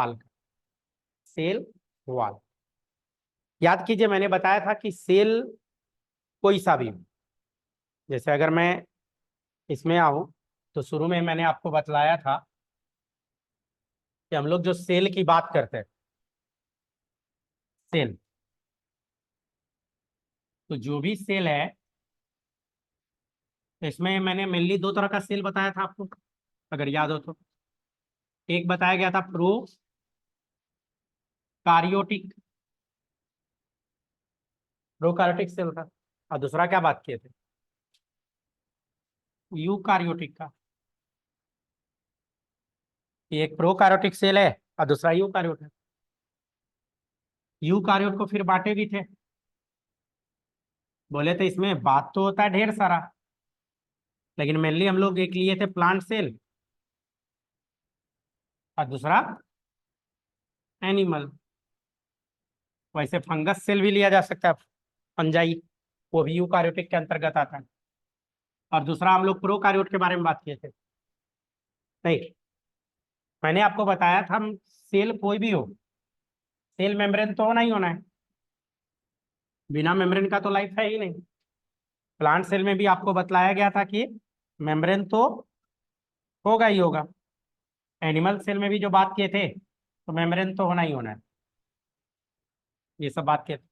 वाल का, cell wall. याद कीजिए मैंने बताया था कि सेल कोई सा भी हो। जैसे अगर मैं इसमें आऊं तो शुरू में मैंने आपको बतलाया था कि हम लोग जो सेल की बात करते हैं, सेल, तो जो भी सेल है इसमें मैंने मेनली दो तरह का सेल बताया था आपको, अगर याद हो तो। एक बताया गया था प्रो कार्योटिक, प्रोकार्योटिक सेल का, और दूसरा क्या बात किए थे, यूकार्योटिक का। एक प्रोकार्योटिक सेल है और दूसरा यूकार्योट है। यूकार्योट को फिर बांटे भी थे, बोले थे इसमें बात तो होता है ढेर सारा, लेकिन मेनली हम लोग एक लिए थे प्लांट सेल और दूसरा एनिमल। वैसे फंगस सेल भी लिया जा सकता है, फंजाई, वो भी यूकार्योटिक के अंतर्गत आता है। और दूसरा हम लोग प्रोकार्योट के बारे में बात किए थे। नहीं, मैंने आपको बताया था सेल कोई भी हो, सेल मेम्ब्रेन तो होना ही होना है, बिना मेम्ब्रेन का तो लाइफ है ही नहीं। प्लांट सेल में भी आपको बतलाया गया था कि मेम्ब्रेन तो होगा ही होगा। एनिमल सेल में भी जो बात किए थे तो मेम्ब्रेन तो होना ही होना है, ये सब बात किए थे।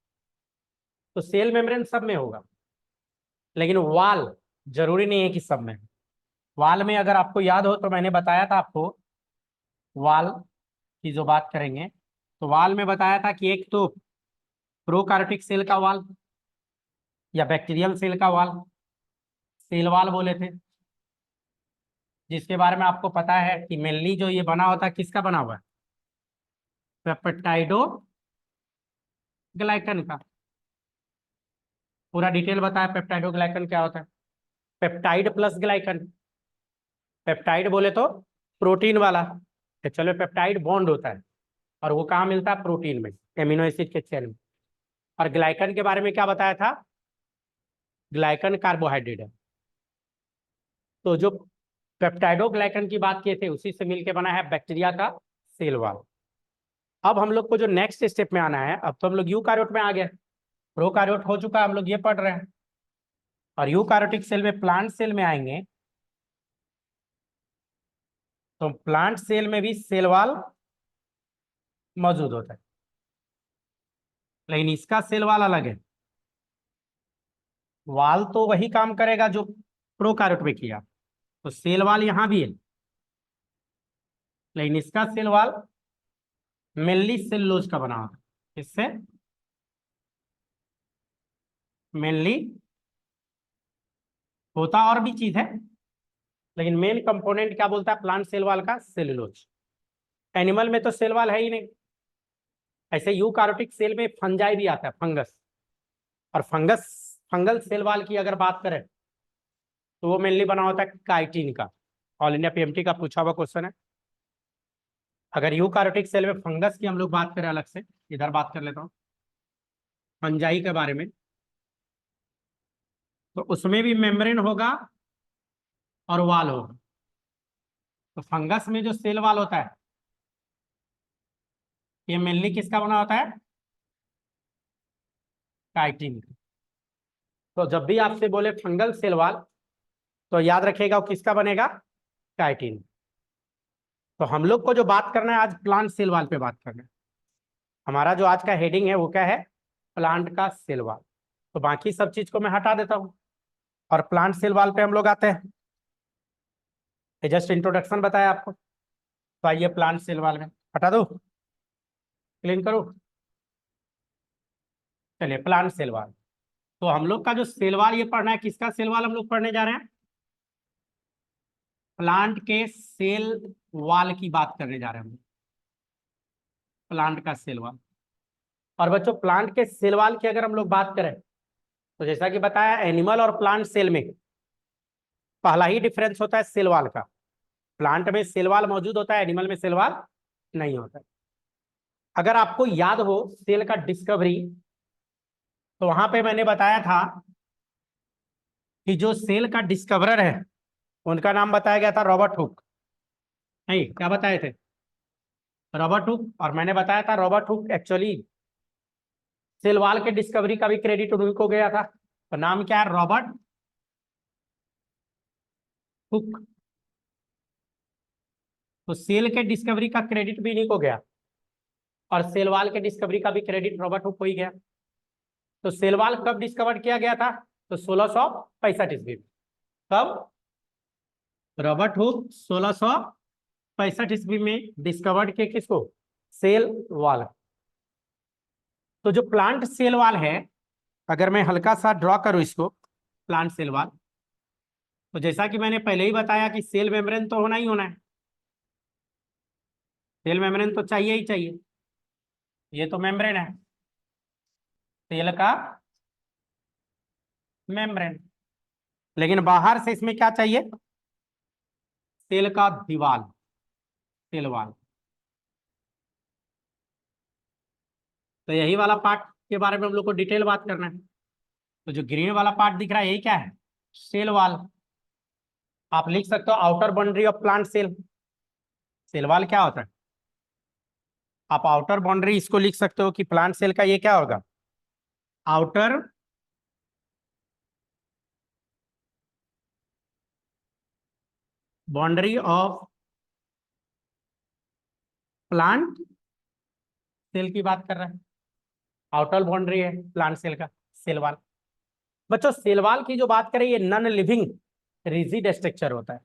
तो सेल मेम्ब्रेन सब में होगा, लेकिन वाल जरूरी नहीं है कि सब में। वाल में अगर आपको याद हो तो मैंने बताया था आपको, वाल की जो बात करेंगे तो वाल में बताया था कि एक तो प्रोकार्योटिक सेल का वाल या बैक्टीरियल सेल का वाल, सेल वाल बोले थे, जिसके बारे में आपको पता है कि मेनली जो ये बना होता है किसका बना हुआ है, पेप्टाइडो ग्लाइकन का। पूरा डिटेल बताया पेप्टाइडो ग्लाइकन क्या होता है। पेप्टाइड प्लस ग्लाइकन, पेप्टाइड बोले तो प्रोटीन वाला, तो चलो पेप्टाइड बॉन्ड होता है और वो कहाँ मिलता है, प्रोटीन में, एमिनो एसिड के चेन में। और ग्लाइकन के बारे में क्या बताया था, ग्लाइकन कार्बोहाइड्रेट है। तो जो पेप्टाइडो ग्लाइकन की बात किए थे उसी से मिलकर बना है बैक्टीरिया का सेल वॉल। अब हम लोग को जो नेक्स्ट स्टेप में आना है, अब तो हम लोग यूकार्योट में आ गए, प्रोकार्योट हो चुका, हम लोग ये पढ़ रहे हैं। और यूकार्योटिक सेल में प्लांट सेल में आएंगे तो प्लांट सेल में भी सेल वॉल मौजूद होता है, लेकिन इसका सेल वॉल अलग है। वाल तो वही काम करेगा जो प्रोकार्योट में किया, तो सेल वॉल यहाँ भी है, लेकिन इसका सेल वॉल मेनली सेलुलोज का बना होता है। इससे मेनली होता और भी चीज है, लेकिन मेन कंपोनेंट क्या बोलता है प्लांट सेल वॉल का, सेलुलोज। एनिमल में तो सेल वॉल है ही नहीं। ऐसे यूकार्योटिक सेल में फंजाई भी आता है, फंगस। और फंगल सेल वॉल की अगर बात करें तो वो मेनली बना होता है काइटिन का। ऑल इंडिया पीएमटी का पूछा हुआ क्वेश्चन है। अगर यूकार्योटिक सेल में फंगस की हम लोग बात करें अलग से, इधर बात कर लेता हूँ फंजाई के बारे में, तो उसमें भी मेम्ब्रेन होगा और वाल होगा। तो फंगस में जो सेल वाल होता है ये मेनली किसका बना होता है, काइटिन। तो जब भी आपसे बोले फंगल सेल वाल तो याद रखिएगा वो किसका बनेगा, काइटिन। तो हम लोग को जो बात करना है आज प्लांट सेल वाल पे बात करना है। हमारा जो आज का हेडिंग है वो क्या है, प्लांट का सेल वाल। तो बाकी सब चीज को मैं हटा देता हूँ और प्लांट सेल वाल पे हम लोग आते हैं। जस्ट इंट्रोडक्शन बताया आपको, तो आइए प्लांट सेल वाल में हटा दो, क्लीन करो। चलिए प्लांट सेल वाल, तो हम लोग का जो सेल वाल ये पढ़ना है, किसका सेल वाल हम लोग पढ़ने जा रहे हैं, प्लांट के सेल वाल की बात करने जा रहे हैं हम लोग, प्लांट का सेल वाल। और बच्चों प्लांट के सेल वाल की अगर हम लोग बात करें तो जैसा कि बताया एनिमल और प्लांट सेल में पहला ही डिफरेंस होता है सेल वाल का। प्लांट में सेल वाल मौजूद होता है, एनिमल में सेल वाल नहीं होता है। अगर आपको याद हो सेल का डिस्कवरी, तो वहां पे मैंने बताया था कि जो सेल का डिस्कवरर है उनका नाम बताया गया था रॉबर्ट हुक। नहीं, क्या बताए थे, रॉबर्ट हुक, और मैंने बताया था Robert Hooke actually cell wall के डिस्कवरी का भी क्रेडिट उन्हीं को गया था। तो नाम क्या है? Robert Hooke. तो सेल के डिस्कवरी का क्रेडिट भी इन्हीं को गया, और सेल वॉल के डिस्कवरी का भी क्रेडिट रॉबर्ट हुक को ही गया। तो सेल वॉल कब डिस्कवर किया गया था? तो 1665 ईस्वी में। कब? रॉबर्ट हुक 1665 ईस्वी में डिस्कवर्ड के किसको? Cell wall. तो जो प्लांट सेल वॉल है, अगर मैं हल्का सा ड्रॉ करूं इसको, प्लांट सेल वॉल, तो जैसा कि मैंने पहले ही बताया कि सेल मेम्ब्रेन तो होना ही होना है, सेल मेम्ब्रेन तो चाहिए ही चाहिए। ये तो मेम्ब्रेन है, सेल का मेम्ब्रेन। लेकिन बाहर से इसमें क्या चाहिए? सेल का दीवाल, सेल वॉल। तो यही वाला पार्ट के बारे में हम लोग को डिटेल बात करना है। तो जो ग्रीन वाला पार्ट दिख रहा है यही क्या है? Cell wall. आप लिख सकते हो outer boundary of plant cell. Cell wall क्या होता है? आप आउटर बाउंड्री इसको लिख सकते हो कि प्लांट सेल का ये क्या होगा? Outer boundary of plant cell की बात कर रहा है। आउटर बाउंड्री है प्लांट सेल का सेल वॉल। बच्चों सेल वॉल की जो बात करें, ये नॉन लिविंग रिजिड स्ट्रक्चर होता है।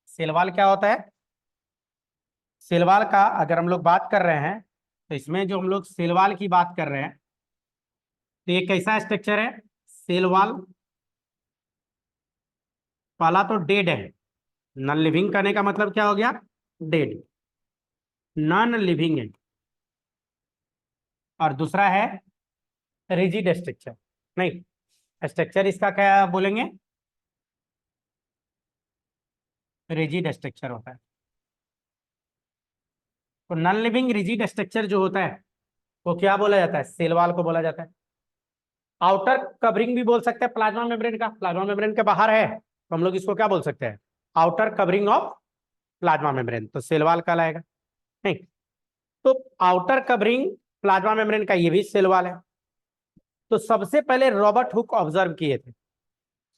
सेल वॉल क्या होता है? सेल वॉल का अगर हम लोग बात कर रहे हैं, तो इसमें जो हम लोग सेल वॉल की बात कर रहे हैं, तो ये कैसा स्ट्रक्चर है? सेल वॉल पहला तो डेड है। नॉन लिविंग करने का मतलब क्या हो गया? डेड, नॉन लिविंग है। और दूसरा है रिजिड स्ट्रक्चर। नहीं, स्ट्रक्चर इसका क्या बोलेंगे? रिजिड स्ट्रक्चर होता है। तो नॉन लिविंग रिजिड स्ट्रक्चर जो होता है वो क्या बोला जाता है? सेल वॉल को बोला जाता है। आउटर कवरिंग भी बोल सकते हैं प्लाज्मा मेम्ब्रेन का। प्लाज्मा मेम्ब्रेन के बाहर है तो हम लोग इसको क्या बोल सकते हैं? Outer covering of plasma membrane, तो सेल वॉल कहलाएगा। नहीं, तो आउटर कवरिंग प्लाज्मा मेम्ब्रेन का ये भी सेल वॉल है। तो सबसे पहले रॉबर्ट हुक ऑब्जर्व किए थे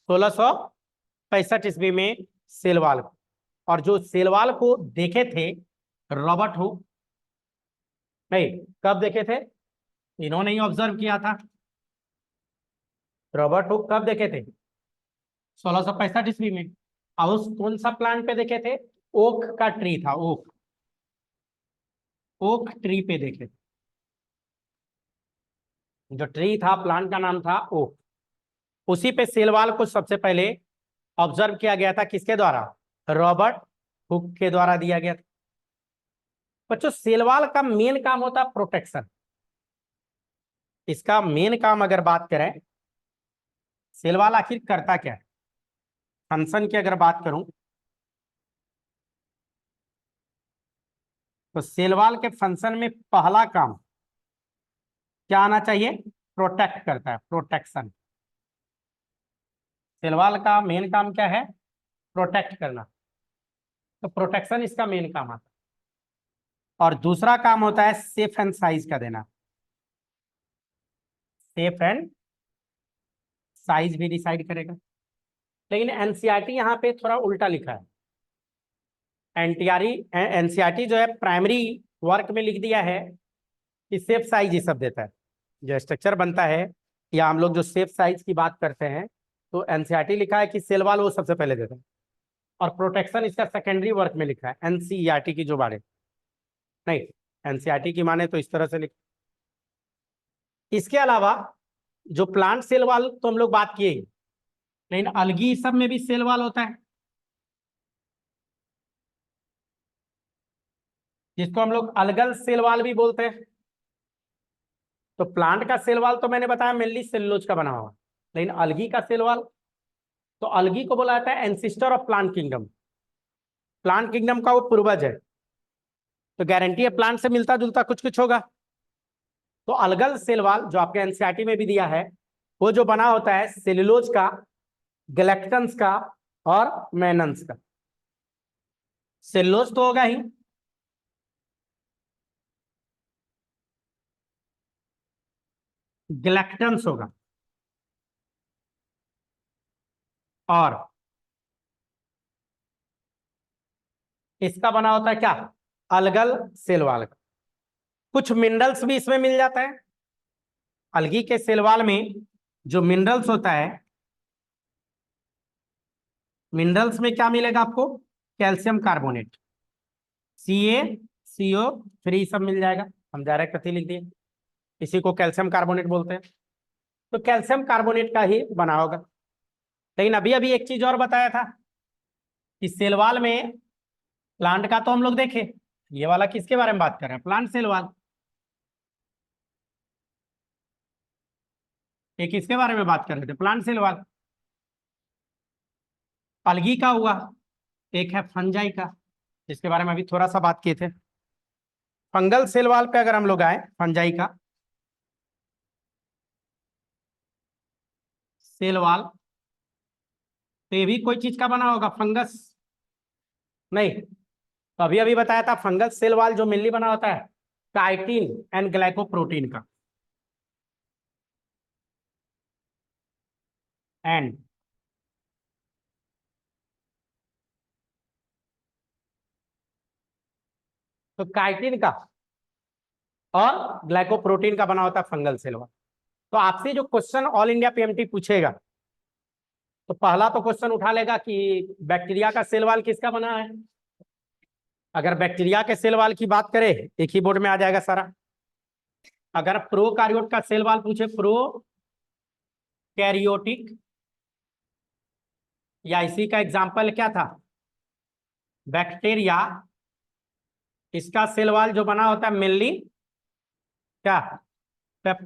1665 ईस्वी में सेल वॉल को। और जो सेल वॉल को देखे थे रॉबर्ट हुक, नहीं कब देखे थे? इन्होंने ही ऑब्जर्व किया था। रॉबर्ट हुक कब देखे थे? 1665 ईस्वी में। और उस कौन सा प्लांट पे देखे थे? ओक का ट्री था, ओक, ओक ट्री पे देखे थे। जो ट्री था, प्लांट का नाम था ओक। उसी पे सेल वॉल को सबसे पहले ऑब्जर्व किया गया था, किसके द्वारा? रॉबर्ट हुक के द्वारा दिया गया था। बच्चों सेल वॉल का मेन काम होता है प्रोटेक्शन। इसका मेन काम अगर बात करें, सेल वॉल आखिर करता क्या है, फंक्शन की अगर बात करूं, तो सेल वॉल के फंक्शन में पहला काम क्या आना चाहिए? प्रोटेक्ट करता है, प्रोटेक्शन। सेल वॉल का मेन काम क्या है? प्रोटेक्ट करना। तो प्रोटेक्शन इसका मेन काम आता है। और दूसरा काम होता है सेफ एंड साइज का देना। सेफ एंड साइज भी डिसाइड करेगा। लेकिन एनसीईआरटी यहाँ पे थोड़ा उल्टा लिखा है। एनसीईआरटी जो है प्राइमरी वर्क में लिख दिया है कि सेफ साइज ये सब देता है। जो स्ट्रक्चर बनता है या हम लोग जो सेफ साइज की बात करते हैं, तो एनसीईआरटी लिखा है कि सेल वॉल वो सबसे पहले देता है, और प्रोटेक्शन इसका सेकेंडरी वर्क में लिखा है एनसीईआरटी की जो बारे। नहीं, एनसीईआरटी की माने तो इस तरह से लिख। इसके अलावा जो प्लांट सेल वॉल तो हम लोग बात किए ही, लेकिन अलगी सब में भी सेल वॉल होता है, जिसको हम लोग अलगल सेल वॉल भी बोलते हैं। तो प्लांट का सेल वॉल तो मैंने बताया मेनली सेलुलोज का बना हुआ, लेकिन अलगी का सेल वॉल, तो अलगी को बोला जाता है ancestor of plant kingdom. Plant kingdom का वो पूर्वज है, तो गारंटी है प्लांट से मिलता जुलता कुछ कुछ होगा। तो अलगल सेल वॉल जो आपके एनसीईआरटी में भी दिया है, वो जो बना होता है सेलुलोज का, गैलेक्टन्स का और मेनन्स का। सेलुलोज तो होगा ही, गैलेक्टन्स होगा, और इसका बना होता है क्या, अलगल सेल वाल का। कुछ मिनरल्स भी इसमें मिल जाता है। अलगी के सेल वाल में जो मिनरल्स होता है, मिनरल्स में क्या मिलेगा आपको, कैल्शियम कार्बोनेट, CaCO3 सब मिल जाएगा। हम डायरेक्ट कथी लिख दिए, इसी को कैल्शियम कार्बोनेट बोलते हैं। तो कैल्शियम कार्बोनेट का ही बना होगा। लेकिन अभी अभी एक चीज और बताया था कि सेल वाल में, प्लांट का तो हम लोग देखे, ये वाला किसके बारे में बात कर रहे हैं, प्लांट सेल वाल। ये किसके बारे में बात कर रहे थे, प्लांट सेल वाल। अलगी का हुआ, एक है फंजाई का, जिसके बारे में अभी थोड़ा सा बात किए थे। फंगल सेल वाल पे अगर हम लोग आए, फंजाई का सेल वाल, तो ये भी कोई चीज का बना होगा, फंगस। नहीं, तो अभी अभी बताया था फंगल सेल वाल जो मेनली बना होता है काइटिन एंड ग्लाइकोप्रोटीन का। एंड तो काइटिन का और ग्लाइकोप्रोटीन का बना होता है फंगल सेल वाल। तो आपसे जो क्वेश्चन ऑल इंडिया पीएमटी पूछेगा, तो पहला तो क्वेश्चन उठा लेगा कि बैक्टीरिया का सेल वाल किसका बना है। अगर बैक्टीरिया के सेल वाल की बात करें, एक ही बोर्ड में आ जाएगा सारा। अगर प्रोकार्योट का सेल वाल पूछे, प्रो कैरियोटिक, या इसी का एग्जाम्पल क्या था, बैक्टीरिया, इसका सेल वाल जो बना होता है मेनली क्या, पेप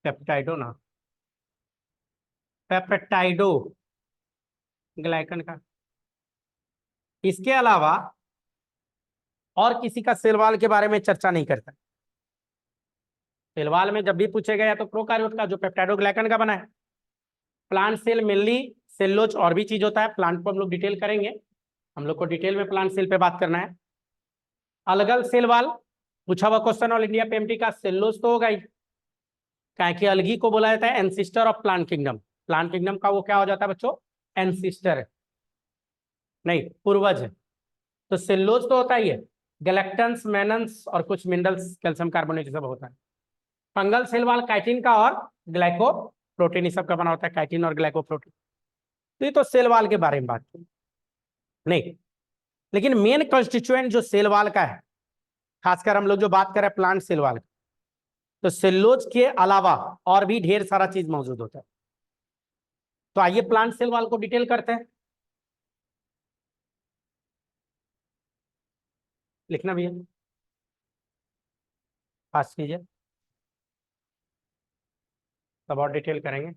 पेप्टाइडो ना, पेप्टाइडो ग्लाइकन का। इसके अलावा और किसी का सेल वाल के बारे में चर्चा नहीं करता। सेल वाल में जब भी पूछेगा या तो प्रोकार्योट का जो पेप्टाइडोग्लाइकन का बना है। प्लांट सेल मेनली सेल्यूलोज और भी चीज होता है, प्लांट को हम लोग डिटेल करेंगे, हम लोग को डिटेल में प्लांट सेल पे बात करना है। अलगल सेल वाल पूछा हुआ क्वेश्चन ऑल इंडिया पीएमटी का, सेल्यूलोज तो होगा ही, क्या कि अलगी को बोला जाता है ancestor of plant kingdom. Plant kingdom का वो क्या हो जाता है बच्चों, एंसिस्टर है, नहीं पूर्वज है। तो सेल्यूलोज तो होता ही है, गैलेक्टन्स, मेनन्स और कुछ मिनरल्स, कैल्शियम कार्बोनेट सब होता है। फंगल सेल वाल काइटिन का और ग्लाइको प्रोटीन, इस सब का बना होता है, काइटिन और ग्लाइको प्रोटीन। तो ये तो सेल वाल के बारे में बात की, नहीं। लेकिन मेन कंस्टिट्यूएंट जो सेल वाल का है, खासकर हम लोग जो बात कर रहे हैं प्लांट सेल वाल, तो सेल्यूलोज के अलावा और भी ढेर सारा चीज मौजूद होता है। तो आइए प्लांट सेल वाल को डिटेल करते हैं। लिखना भी है, पास कीजिए, तब और डिटेल करेंगे।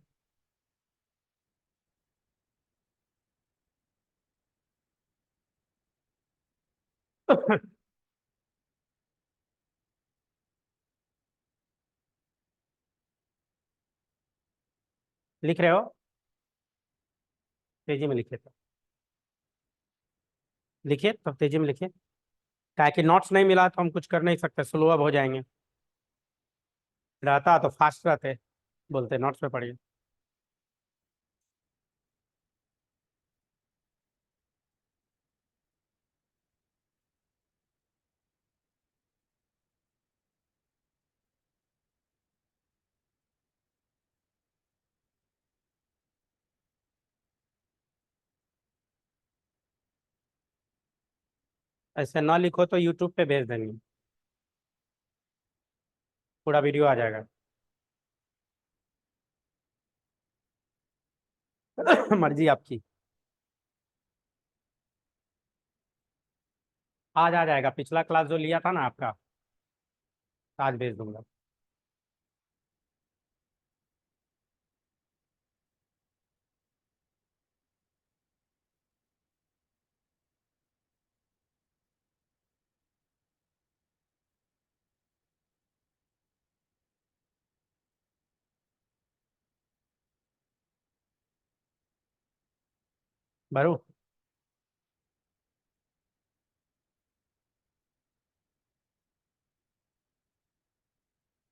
लिख रहे हो, तेजी में लिखिए, तो लिखिए, तब तेजी में लिखिए, क्या कि नोट्स नहीं मिला तो हम कुछ कर नहीं सकते, स्लो अब हो जाएंगे। रहता तो फास्ट रहते, बोलते नोट्स पे पढ़िए। ऐसे ना लिखो तो यूट्यूब पे भेज देंगे, पूरा वीडियो आ जाएगा। मर्जी आपकी, आज आ जाएगा, पिछला क्लास जो लिया था ना आपका, आज भेज दूंगा। भरू,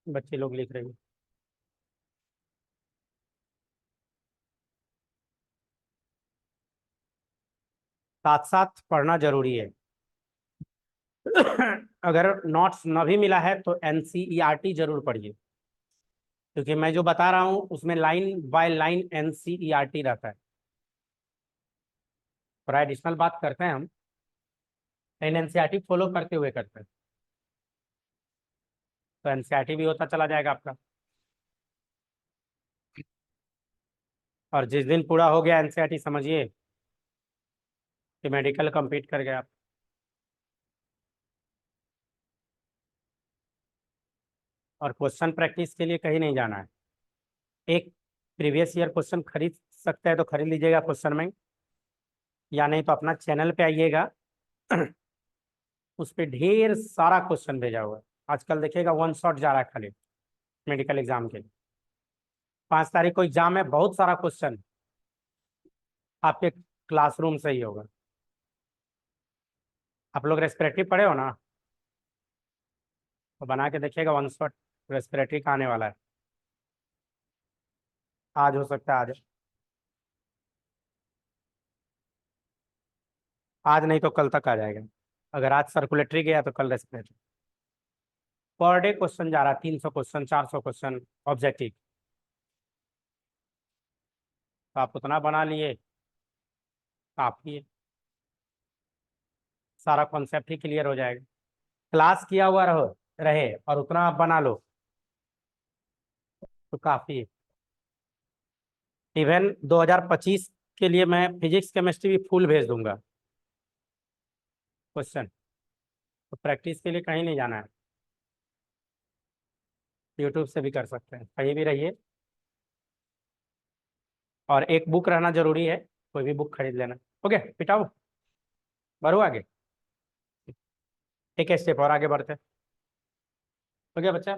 बच्चे लोग लिख रहे हैं। साथ साथ पढ़ना जरूरी है। अगर नोट्स न भी मिला है तो एनसीईआरटी जरूर पढ़िए, क्योंकि मैं जो बता रहा हूँ उसमें लाइन बाय लाइन एनसीईआरटी रहता है। थोड़ा एडिशनल बात करते हैं हम, लेकिन एनसीईआरटी फॉलो करते हुए करते हैं, तो एनसीईआरटी भी होता चला जाएगा आपका। और जिस दिन पूरा हो गया एनसीईआरटी, समझिए कि मेडिकल कंप्लीट कर गया आप। और क्वेश्चन प्रैक्टिस के लिए कहीं नहीं जाना है। एक प्रीवियस ईयर क्वेश्चन खरीद सकते हैं तो खरीद लीजिएगा क्वेश्चन में, या नहीं तो अपना चैनल पे आइएगा। उस पर ढेर सारा क्वेश्चन भेजा हुआ है। आजकल देखिएगा वन शॉट जा रहा है खाली मेडिकल एग्जाम के लिए। 5 तारीख को एग्जाम है, बहुत सारा क्वेश्चन आपके क्लासरूम से ही होगा। आप लोग रेस्पिरेटरी पढ़े हो ना, तो बना के देखिएगा, वन शॉट रेस्पिरेटरी का आने वाला है। आज हो सकता है, आज नहीं तो कल तक आ जाएगा। अगर आज सर्कुलेटरी गया तो कल रेस्पिरेटरी। पर डे क्वेश्चन जा रहा है, 300 क्वेश्चन, 400 क्वेश्चन ऑब्जेक्टिव। तो आप उतना बना लिए काफी है, सारा कॉन्सेप्ट ही क्लियर हो जाएगा। क्लास किया हुआ रहे और उतना आप बना लो तो काफी है। इवन 2025 के लिए मैं फिजिक्स केमिस्ट्री भी फुल भेज दूंगा क्वेश्चन। तो प्रैक्टिस के लिए कहीं नहीं जाना है, यूट्यूब से भी कर सकते हैं, कहीं भी रहिए। और एक बुक रहना जरूरी है, कोई भी बुक खरीद लेना। ओके, पिटाओ, बढ़ो आगे। एक स्टेप और आगे बढ़ते हैं। ओके बच्चा,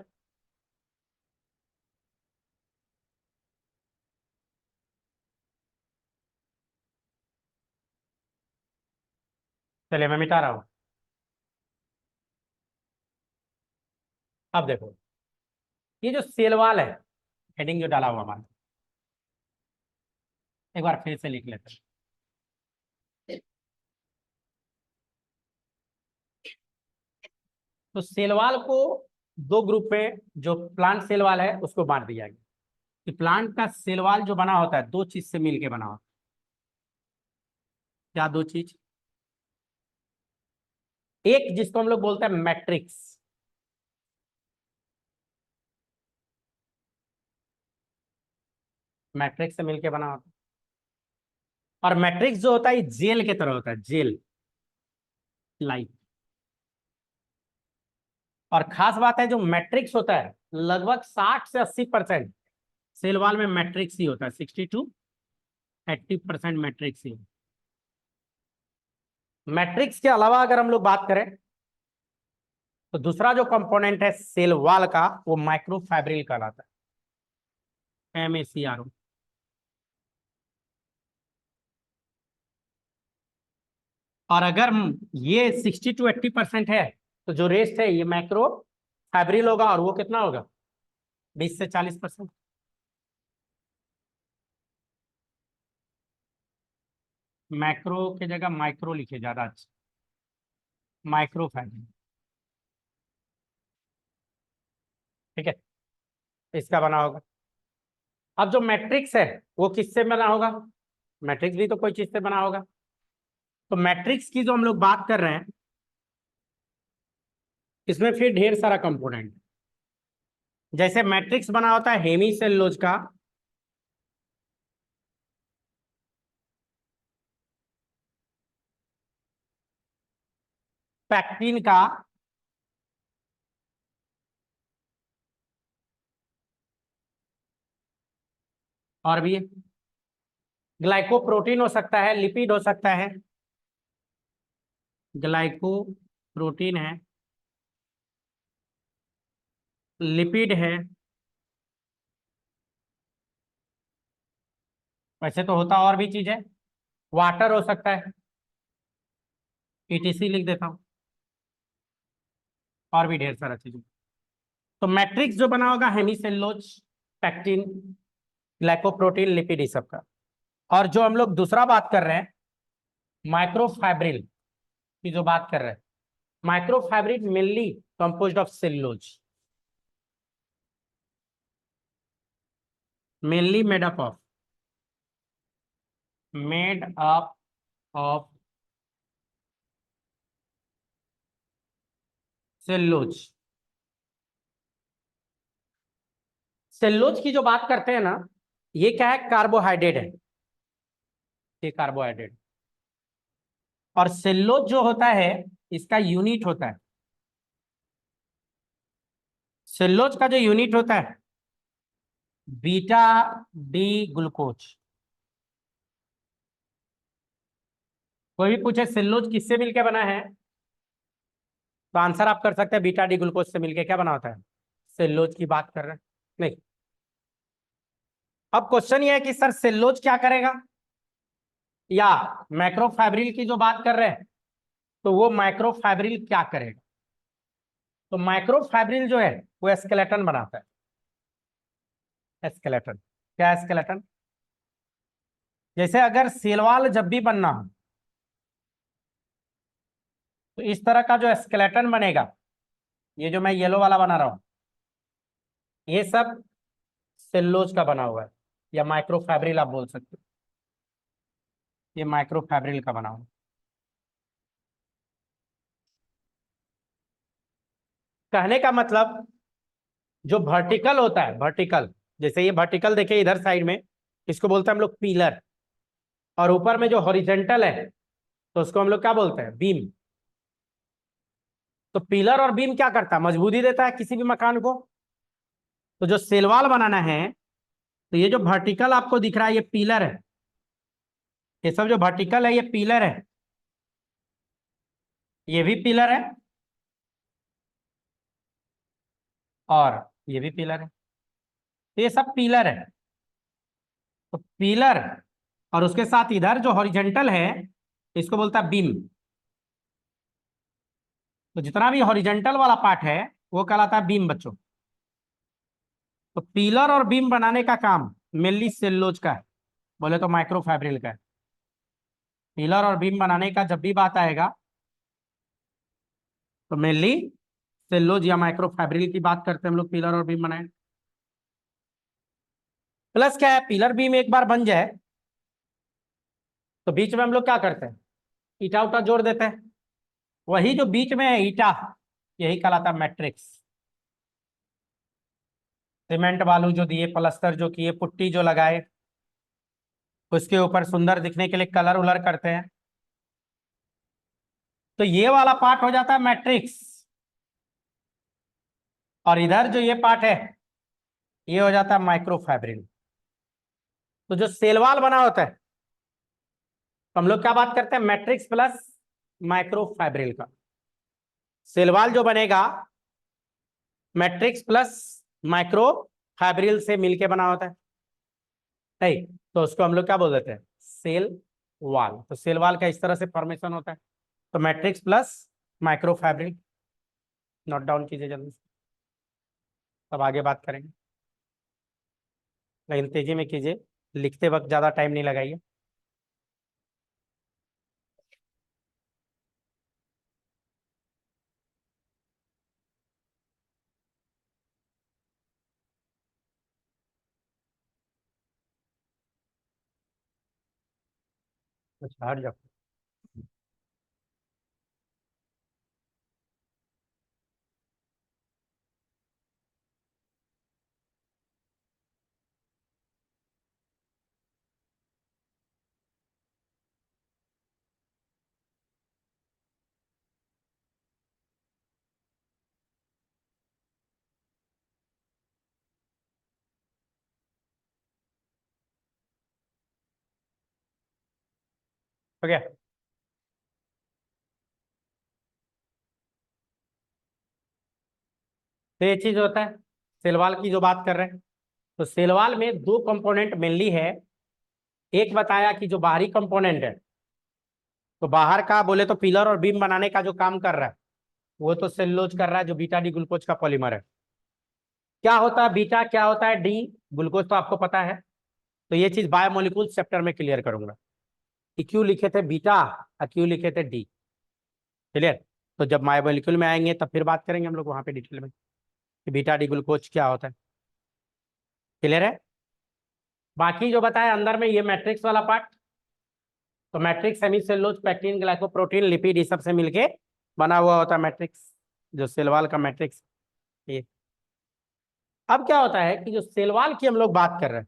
चलिए मैं मिटा रहा हूँ। अब देखो, ये जो सेलवाल है, हेडिंग जो डाला हुआ हमारा, एक बार फिर से लिख लेते हैं। तो सेलवाल को दो ग्रुप में, जो प्लांट सेलवाल है उसको बांट दिया गया कि प्लांट का सेलवाल जो बना होता है दो चीज से मिलके बना होता है। क्या दो चीज? एक जिसको हम लोग बोलते हैं मैट्रिक्स, मैट्रिक्स से मिलके बना होता है। और मैट्रिक्स जो होता है जेल की तरह होता है, जेल लाइक। और खास बात है, जो मैट्रिक्स होता है लगभग 60 से 80% सेलवाल में मैट्रिक्स ही होता है, 60 to 80% मैट्रिक्स ही। मैट्रिक्स के अलावा अगर हम लोग बात करें तो दूसरा जो कंपोनेंट है सेल वॉल का, वो माइक्रोफैब्रिल कहलाता है, MACRO। और अगर ये 60 to 80% है, तो जो रेस्ट है ये मैक्रो फैब्रिल होगा, और वो कितना होगा? 20 से 40%। मैक्रो की जगह माइक्रो लिखे, ज्यादा अच्छा, माइक्रो फैब्रिल। ठीक है, इसका बना होगा। अब जो मैट्रिक्स है वो किससे बना होगा? मैट्रिक्स भी तो कोई चीज से बना होगा। तो मैट्रिक्स की जो हम लोग बात कर रहे हैं, इसमें फिर ढेर सारा कंपोनेंट। जैसे मैट्रिक्स बना होता है हेमी सेलुलोज का, पैक्टिन का, और भी ग्लाइकोप्रोटीन हो सकता है, लिपिड हो सकता है। ग्लाइकोप्रोटीन है, लिपिड है। वैसे तो होता और भी चीज है, वाटर हो सकता है, ETC लिख देता हूँ, और भी ढेर सारा चीज। तो मैट्रिक्स जो बना होगा हेमीसेलुलोज, पैक्टिन, ग्लाइकोप्रोटीन, लिपिड, इस सब का। और जो हम लोग दूसरा बात कर रहे हैं माइक्रोफाइब्रिल की जो बात कर रहे हैं, microfibril mainly composed of cellulose, mainly made up of cellulose. Cellulose की जो बात करते हैं ना, ये क्या है, कार्बोहाइड्रेट है, ये कार्बोहाइड्रेट। और सेलुलोज जो होता है इसका यूनिट होता है, सेलुलोज का जो यूनिट होता है बीटा डी ग्लूकोज। कोई भी पूछे सेलुलोज किससे मिलके बना है, तो आंसर आप कर सकते हैं बीटा डी ग्लूकोज से मिलके क्या बना होता है, सेलुलोज की बात कर रहे हैं। नहीं, अब क्वेश्चन ये है कि सर सेलुलोज क्या करेगा, या माइक्रोफाइब्रिल की जो बात कर रहे हैं तो वो माइक्रोफाइब्रिल क्या करेगा। तो माइक्रोफाइब्रिल जो है वो स्केलेटन बनाता है, स्केलेटन। क्या स्केलेटन, जैसे अगर सेल वॉल जब भी बनना हो तो इस तरह का जो स्केलेटन बनेगा, ये जो मैं येलो वाला बना रहा हूं, ये सब सेलुलोज का बना हुआ है, या माइक्रोफैब्रिल आप बोल सकते हो, ये माइक्रोफैब्रिल का बना हुआ है। कहने का मतलब जो वर्टिकल होता है, वर्टिकल, जैसे ये वर्टिकल देखिए इधर साइड में, इसको बोलते हैं हम लोग पिलर, और ऊपर में जो हॉरिजेंटल है तो उसको हम लोग क्या बोलते हैं, बीम। तो पिलर और बीम क्या करता है, मजबूती देता है किसी भी मकान को। तो जो सेलवाल बनाना है, तो ये जो वर्टिकल आपको दिख रहा है ये पिलर है, ये सब जो वर्टिकल है ये पिलर है, ये भी पिलर है, और ये भी पिलर है, तो ये सब पिलर है। तो पिलर और उसके साथ इधर जो हॉरिजेंटल है इसको बोलता है बीम। तो जितना भी हॉरिजेंटल वाला पार्ट है वो कहलाता है बीम बच्चों। तो पिलर और बीम बनाने का काम मेनली सेलुलोज का है, बोले तो माइक्रोफैब्रिल का है। पिलर और बीम बनाने का जब भी बात आएगा तो मेनली सेलुलोज या माइक्रोफैब्रिल की बात करते हैं हम लोग, पिलर और बीम बनाए। प्लस क्या है, पिलर बीम एक बार बन जाए तो बीच में हम लोग क्या करते हैं, ईटा उटा जोड़ देते हैं। वही जो बीच में है ईटा, यही कहलाता है मैट्रिक्स। सीमेंट बालू जो दिए, प्लस्तर जो किए, पुट्टी जो लगाए, उसके ऊपर सुंदर दिखने के लिए कलर उलर करते हैं, तो ये वाला पार्ट हो जाता है मैट्रिक्स। और इधर जो ये पार्ट है ये हो जाता है माइक्रोफैब्रिल। तो जो सेलवाल बना होता है तो हम लोग क्या बात करते हैं, मैट्रिक्स प्लस माइक्रोफैब्रिल का। सेलवाल जो बनेगा मैट्रिक्स प्लस माइक्रोफैब्रिल से मिलके बना होता है, नहीं तो उसको हम लोग क्या बोल देते हैं, सेल वाल। तो सेल वाल का इस तरह से फॉर्मेशन होता है। तो मैट्रिक्स प्लस माइक्रोफैब्रिल, नोट डाउन कीजिए जल्दी से, तब आगे बात करेंगे, लेकिन तेजी में कीजिए, लिखते वक्त ज्यादा टाइम नहीं लगाइए। अच्छा हट जाओ। हो गया। तो ये चीज होता है सेलवाल की जो बात कर रहे हैं। तो सेलवाल में दो कंपोनेंट मेनली है। एक बताया कि जो बाहरी कंपोनेंट है, तो बाहर का बोले तो पिलर और बीम बनाने का जो काम कर रहा है वो तो सेलुलोज कर रहा है, जो बीटा डी ग्लूकोज का पॉलीमर है। क्या होता है बीटा, क्या होता है डी, ग्लूकोज तो आपको पता है। तो ये चीज बायोमोलिक्यूल चैप्टर में क्लियर करूंगा कि क्यों लिखे थे बीटा और क्यों लिखे थे डी। क्लियर। तो जब बायोमोलिक्यूल में आएंगे तब फिर बात करेंगे हम लोग वहां पे डिटेल में कि बीटा डी ग्लूकोज क्या होता है। क्लियर है। बाकी जो बताया अंदर में ये मैट्रिक्स वाला पार्ट, तो मैट्रिक्स सेमीसेलुलोज पैक्टिन ग्लाइकोप्रोटीन लिपिड ये सब से मिलके बना हुआ होता है मैट्रिक्स, जो सेल वॉल का मैट्रिक्स। ये अब क्या होता है कि जो सेल वॉल की हम लोग बात कर रहे हैं,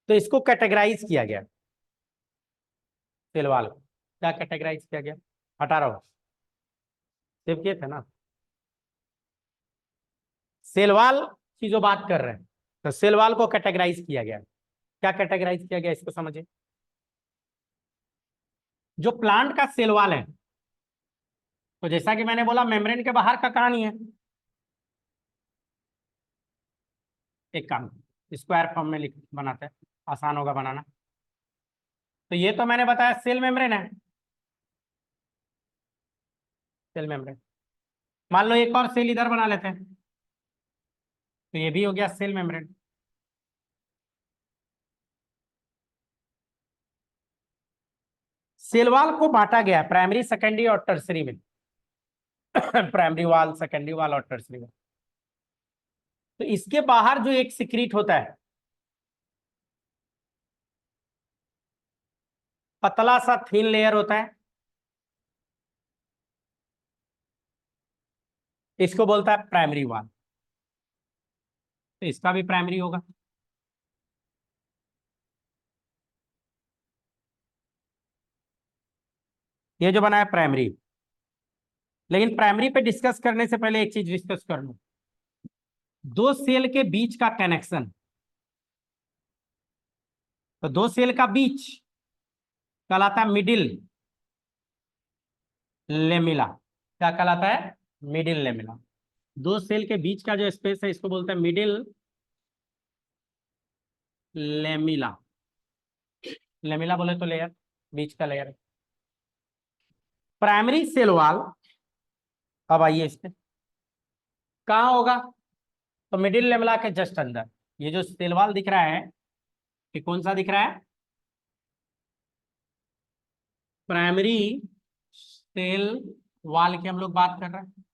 तो इसको कैटेगराइज किया गया। सेल वॉल को क्या कैटेगराइज किया गया, हटा रहा हूं, सेव किए थे ना। सेल वॉल की जो बात कर रहे हैं, तो सेल वॉल को कैटेगराइज किया गया। क्या कैटेगराइज किया गया इसको समझिए। जो प्लांट का सेल वॉल है, तो जैसा कि मैंने बोला मेम्ब्रेन के बाहर का कहानी है। एक काम स्क्वायर फॉर्म में लिख बनाते हैं, आसान होगा बनाना। तो ये तो मैंने बताया सेल मेम्ब्रेन है, सेल मेम्ब्रेन। मान लो एक और सेल इधर बना लेते हैं, तो ये भी हो गया सेल मेम्ब्रेन। सेल वॉल को बांटा गया प्राइमरी, सेकेंडरी और टर्सरी में। प्राइमरी वॉल, सेकेंडरी वॉल और टर्सरी वॉल। तो इसके बाहर जो एक सिक्रीट होता है, पतला सा थिन लेयर होता है, इसको बोलता है प्राइमरी वॉल। तो इसका भी प्राइमरी होगा। ये जो बना है प्राइमरी। लेकिन प्राइमरी पे डिस्कस करने से पहले एक चीज डिस्कस कर लो, दो सेल के बीच का कनेक्शन। तो दो सेल का बीच कहलाता है मिडिल लेमिला। क्या कहलाता है, मिडिल लेमिला। दो सेल के बीच का जो स्पेस है इसको बोलते हैं मिडिल लेमिला। लेमिला बोले तो लेयर, बीच का लेयर। प्राइमरी सेल वॉल, अब आइए इस पे कहाँ होगा, तो मिडिल लेमिला के जस्ट अंदर। ये जो सेल वॉल दिख रहा है, ये कौन सा दिख रहा है, प्राइमरी सेल वॉल की हम लोग बात कर रहे हैं।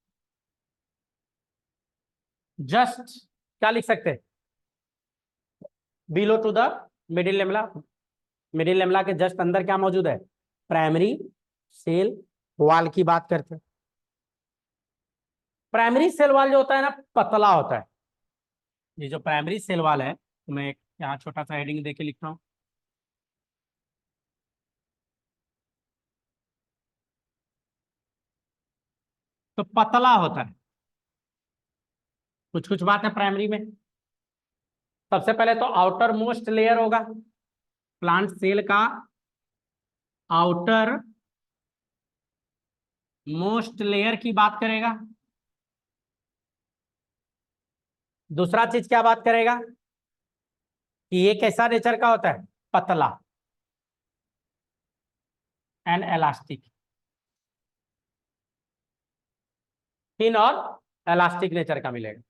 जस्ट क्या लिख सकते हैं, below to the middle lamella. Middle lamella के जस्ट अंदर क्या मौजूद है, प्राइमरी सेल वॉल की बात करते हैं। प्राइमरी सेल वॉल जो होता है ना, पतला होता है। ये जो प्राइमरी सेल वॉल है, तो मैं यहाँ छोटा सा हेडिंग देके लिख रहा हूँ। तो पतला होता है, कुछ कुछ बात है प्राइमरी में। सबसे पहले तो आउटर मोस्ट लेयर होगा, प्लांट सेल का आउटर मोस्ट लेयर की बात करेगा। दूसरा चीज क्या बात करेगा, कि ये कैसा नेचर का होता है, पतला एंड एलास्टिक, थिन और एलास्टिक नेचर का मिलेगा।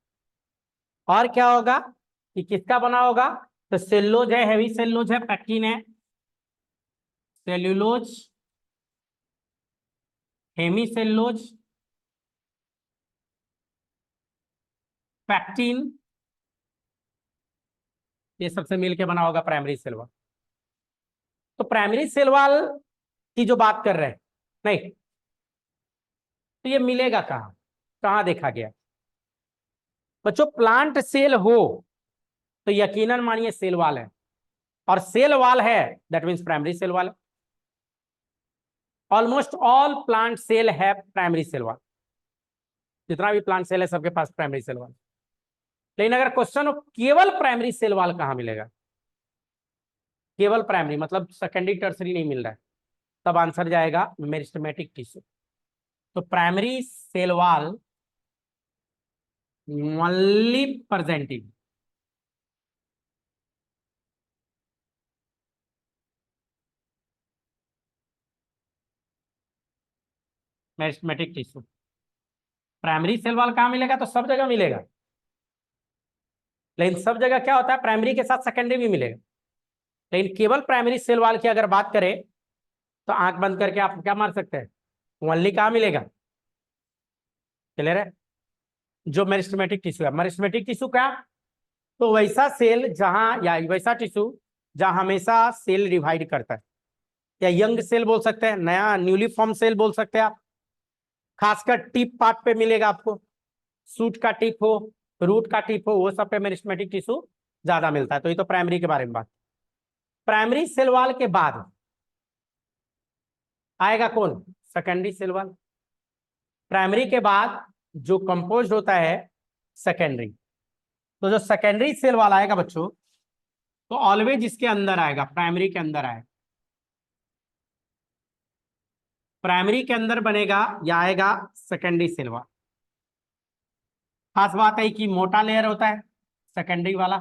और क्या होगा कि किसका बना होगा, तो सेल्यूलोज है, हेवी सेल्यूलोज है, पैक्टिन है। सेल्यूलोज, हेमी सेल्यूलोज, पैक्टिन, ये सबसे मिलके बना होगा प्राइमरी सेल वॉल। तो प्राइमरी सेल वॉल की जो बात कर रहे हैं, नहीं, तो ये मिलेगा कहाँ, कहाँ देखा गया। बच्चों प्लांट सेल हो तो यकीनन मानिए सेल वॉल है, और सेल वॉल है that means primary cell wall है। ऑलमोस्ट ऑल प्लांट सेल है प्राइमरी सेल वॉल, जितना भी प्लांट सेल है सबके पास प्राइमरी सेल वॉल। लेकिन अगर क्वेश्चन हो केवल प्राइमरी सेल वॉल कहाँ मिलेगा, केवल प्राइमरी मतलब सेकेंडरी टर्सरी नहीं मिल रहा है, तब आंसर जाएगा मेरिस्टेमेटिक टिश्यू। तो primary cell wall only presenting meristematic tissue. Primary cell wall कहाँ मिलेगा, तो सब जगह मिलेगा, लेकिन सब जगह क्या होता है, प्राइमरी के साथ सेकेंडरी भी मिलेगा, लेकिन केवल प्राइमरी सेल वॉल की अगर बात करें तो आंख बंद करके आप क्या मार सकते हैं, ओनली कहाँ मिलेगा, क्लियर है, जो मेरिस्टेमेटिक टिश्यू है। मेरिस्टेमेटिक टिश्यू क्या, तो वैसा सेल जहां, या वैसा टिश्यू जहां हमेशा सेल डिवाइड करता है, या यंग सेल बोल सकते हैं, नया न्यूली फॉर्म सेल बोल सकते हैं आप, खासकर टिप पार्ट पे मिलेगा आपको, सूट का टिप हो, रूट का टिप हो, वो सब पे मेरिस्टेमेटिक टिश्यू ज्यादा मिलता है। तो ये तो प्राइमरी के बारे में बात। प्राइमरी सेल वॉल के बाद आएगा कौन, सेकेंडरी सेल वॉल। प्राइमरी के बाद जो कंपोज होता है सेकेंडरी, तो जो सेकेंडरी सेल वॉल आएगा बच्चों, तो ऑलवेज इसके अंदर आएगा, प्राइमरी के अंदर आएगा, प्राइमरी के अंदर बनेगा या आएगा सेकेंडरी सेल वॉल। खास बात है कि मोटा लेयर होता है सेकेंडरी वाला,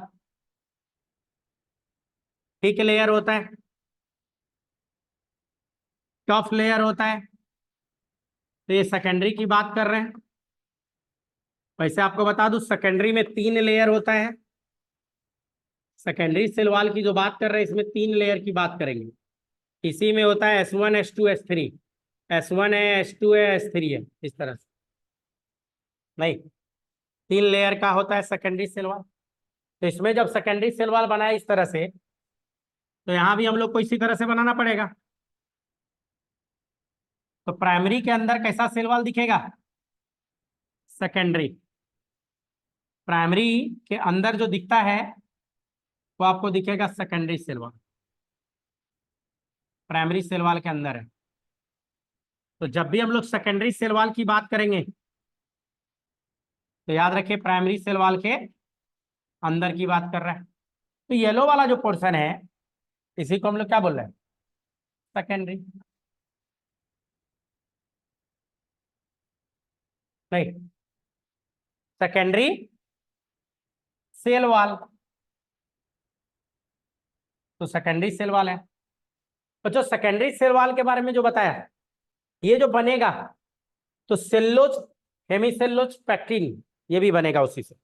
थिक लेयर होता है, टफ लेयर होता है। तो ये सेकेंडरी की बात कर रहे हैं। वैसे आपको बता दूं सेकेंडरी में 3 लेयर होता है, सेकेंडरी सेल वॉल की जो बात कर रहे हैं इसमें 3 लेयर की बात करेंगे। इसी में होता है S1 S2 S3, S1 है, S2 है, S3 है, इस तरह से नहीं, 3 लेयर का होता है सेकेंडरी सेल वॉल। तो इसमें जब सेकेंडरी सेल वॉल बनाए इस तरह से, तो यहां भी हम लोग को इसी तरह से बनाना पड़ेगा। तो प्राइमरी के अंदर कैसा सेल वॉल दिखेगा, सेकेंडरी। प्राइमरी के अंदर जो दिखता है वो आपको दिखेगा secondary cell wall, primary cell wall के अंदर है। तो जब भी हम लोग सेकेंडरी सेल वॉल की बात करेंगे तो याद रखिए प्राइमरी सेल वॉल के अंदर की बात कर रहा है। तो येलो वाला जो पोर्शन है इसी को हम लोग क्या बोल रहे हैं, सेकेंडरी। नहीं, सेकेंडरी सेल वॉल, तो सेकेंडरी सेल वॉल है। तो जो सेकेंडरी सेल वॉल के बारे में जो बताया, ये जो बनेगा तो सेल्लोज, हेमीसेल्लोज, पैक्टिन, ये भी बनेगा उसी से।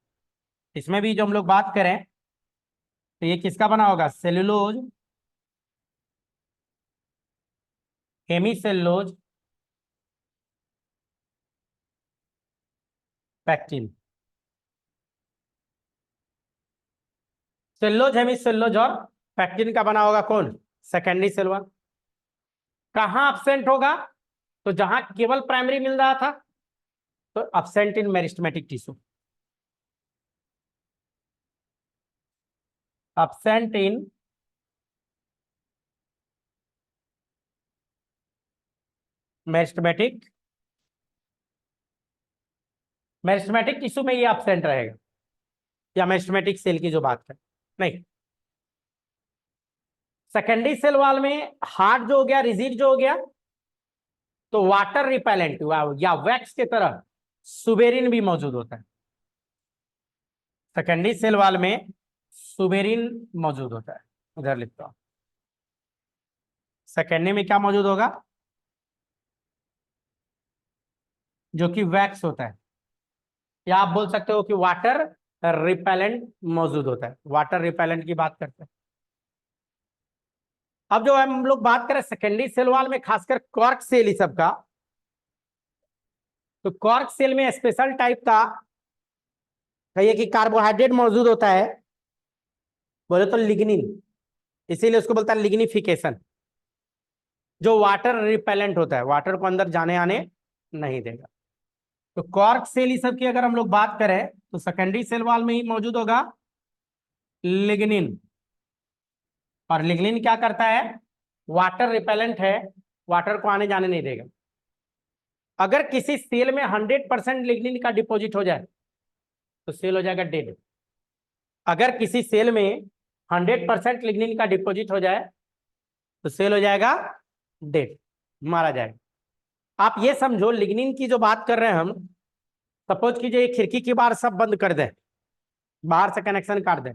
इसमें भी जो हम लोग बात करें तो ये किसका बना होगा, सेल्यूलोज, हेमीसेल्लोज, पैक्टिन। सेल्लोज, हेमीसेल्लोज और पैक्टिन का बना होगा कौन, सेकेंडरी सेल वॉल। कहां absent होगा, तो जहां केवल प्राइमरी मिल रहा था तो absent इन मेरिस्टेमेटिक टिश्यू, absent इन मेरिस्टेमेटिक, मेरिस्टेमेटिक टिश्यू में ये absent रहेगा, या मेरिस्टेमेटिक सेल की जो बात करें। नहीं, सेकेंडरी सेल वॉल में हार्ड जो हो गया, रिजिड जो हो गया, तो वाटर रिपेलेंट या वैक्स के तरह सुबेरिन भी मौजूद होता है। सेकेंडरी सेल वॉल में सुबेरिन मौजूद होता है, इधर लिखता हूं। सेकेंडरी में क्या मौजूद होगा, जो कि वैक्स होता है, या आप बोल सकते हो कि वाटर रिपेलेंट मौजूद होता है। वाटर रिपेलेंट की बात करते हैं। अब जो हम लोग बात करें सेकेंडरी सेल वॉल में खासकर कॉर्क सेल इस सब का, तो कॉर्क सेल में स्पेशल टाइप का कहिए कि कार्बोहाइड्रेट मौजूद होता है, बोले तो लिग्निन, इसीलिए उसको बोलता है लिग्निफिकेशन, जो वाटर रिपेलेंट होता है, वाटर को अंदर जाने आने नहीं देगा। तो कॉर्क सेल इस सब की अगर हम लोग बात करें तो सेकेंडरी सेल वॉल में ही मौजूद होगा लिग्निन। और लिग्निन क्या करता है, वाटर रिपेलेंट है, वाटर को आने जाने नहीं देगा। अगर किसी सेल में 100% लिग्निन का डिपॉजिट हो जाए तो सेल हो जाएगा डेड। अगर किसी सेल में 100% लिग्निन का डिपॉजिट हो जाए तो सेल हो जाएगा डेड, मारा जाएगा। आप ये समझो लिग्निन की जो बात कर रहे हैं हम, सपोज कीजिए खिड़की की बाहर सब बंद कर दे, बाहर से कनेक्शन काट दे,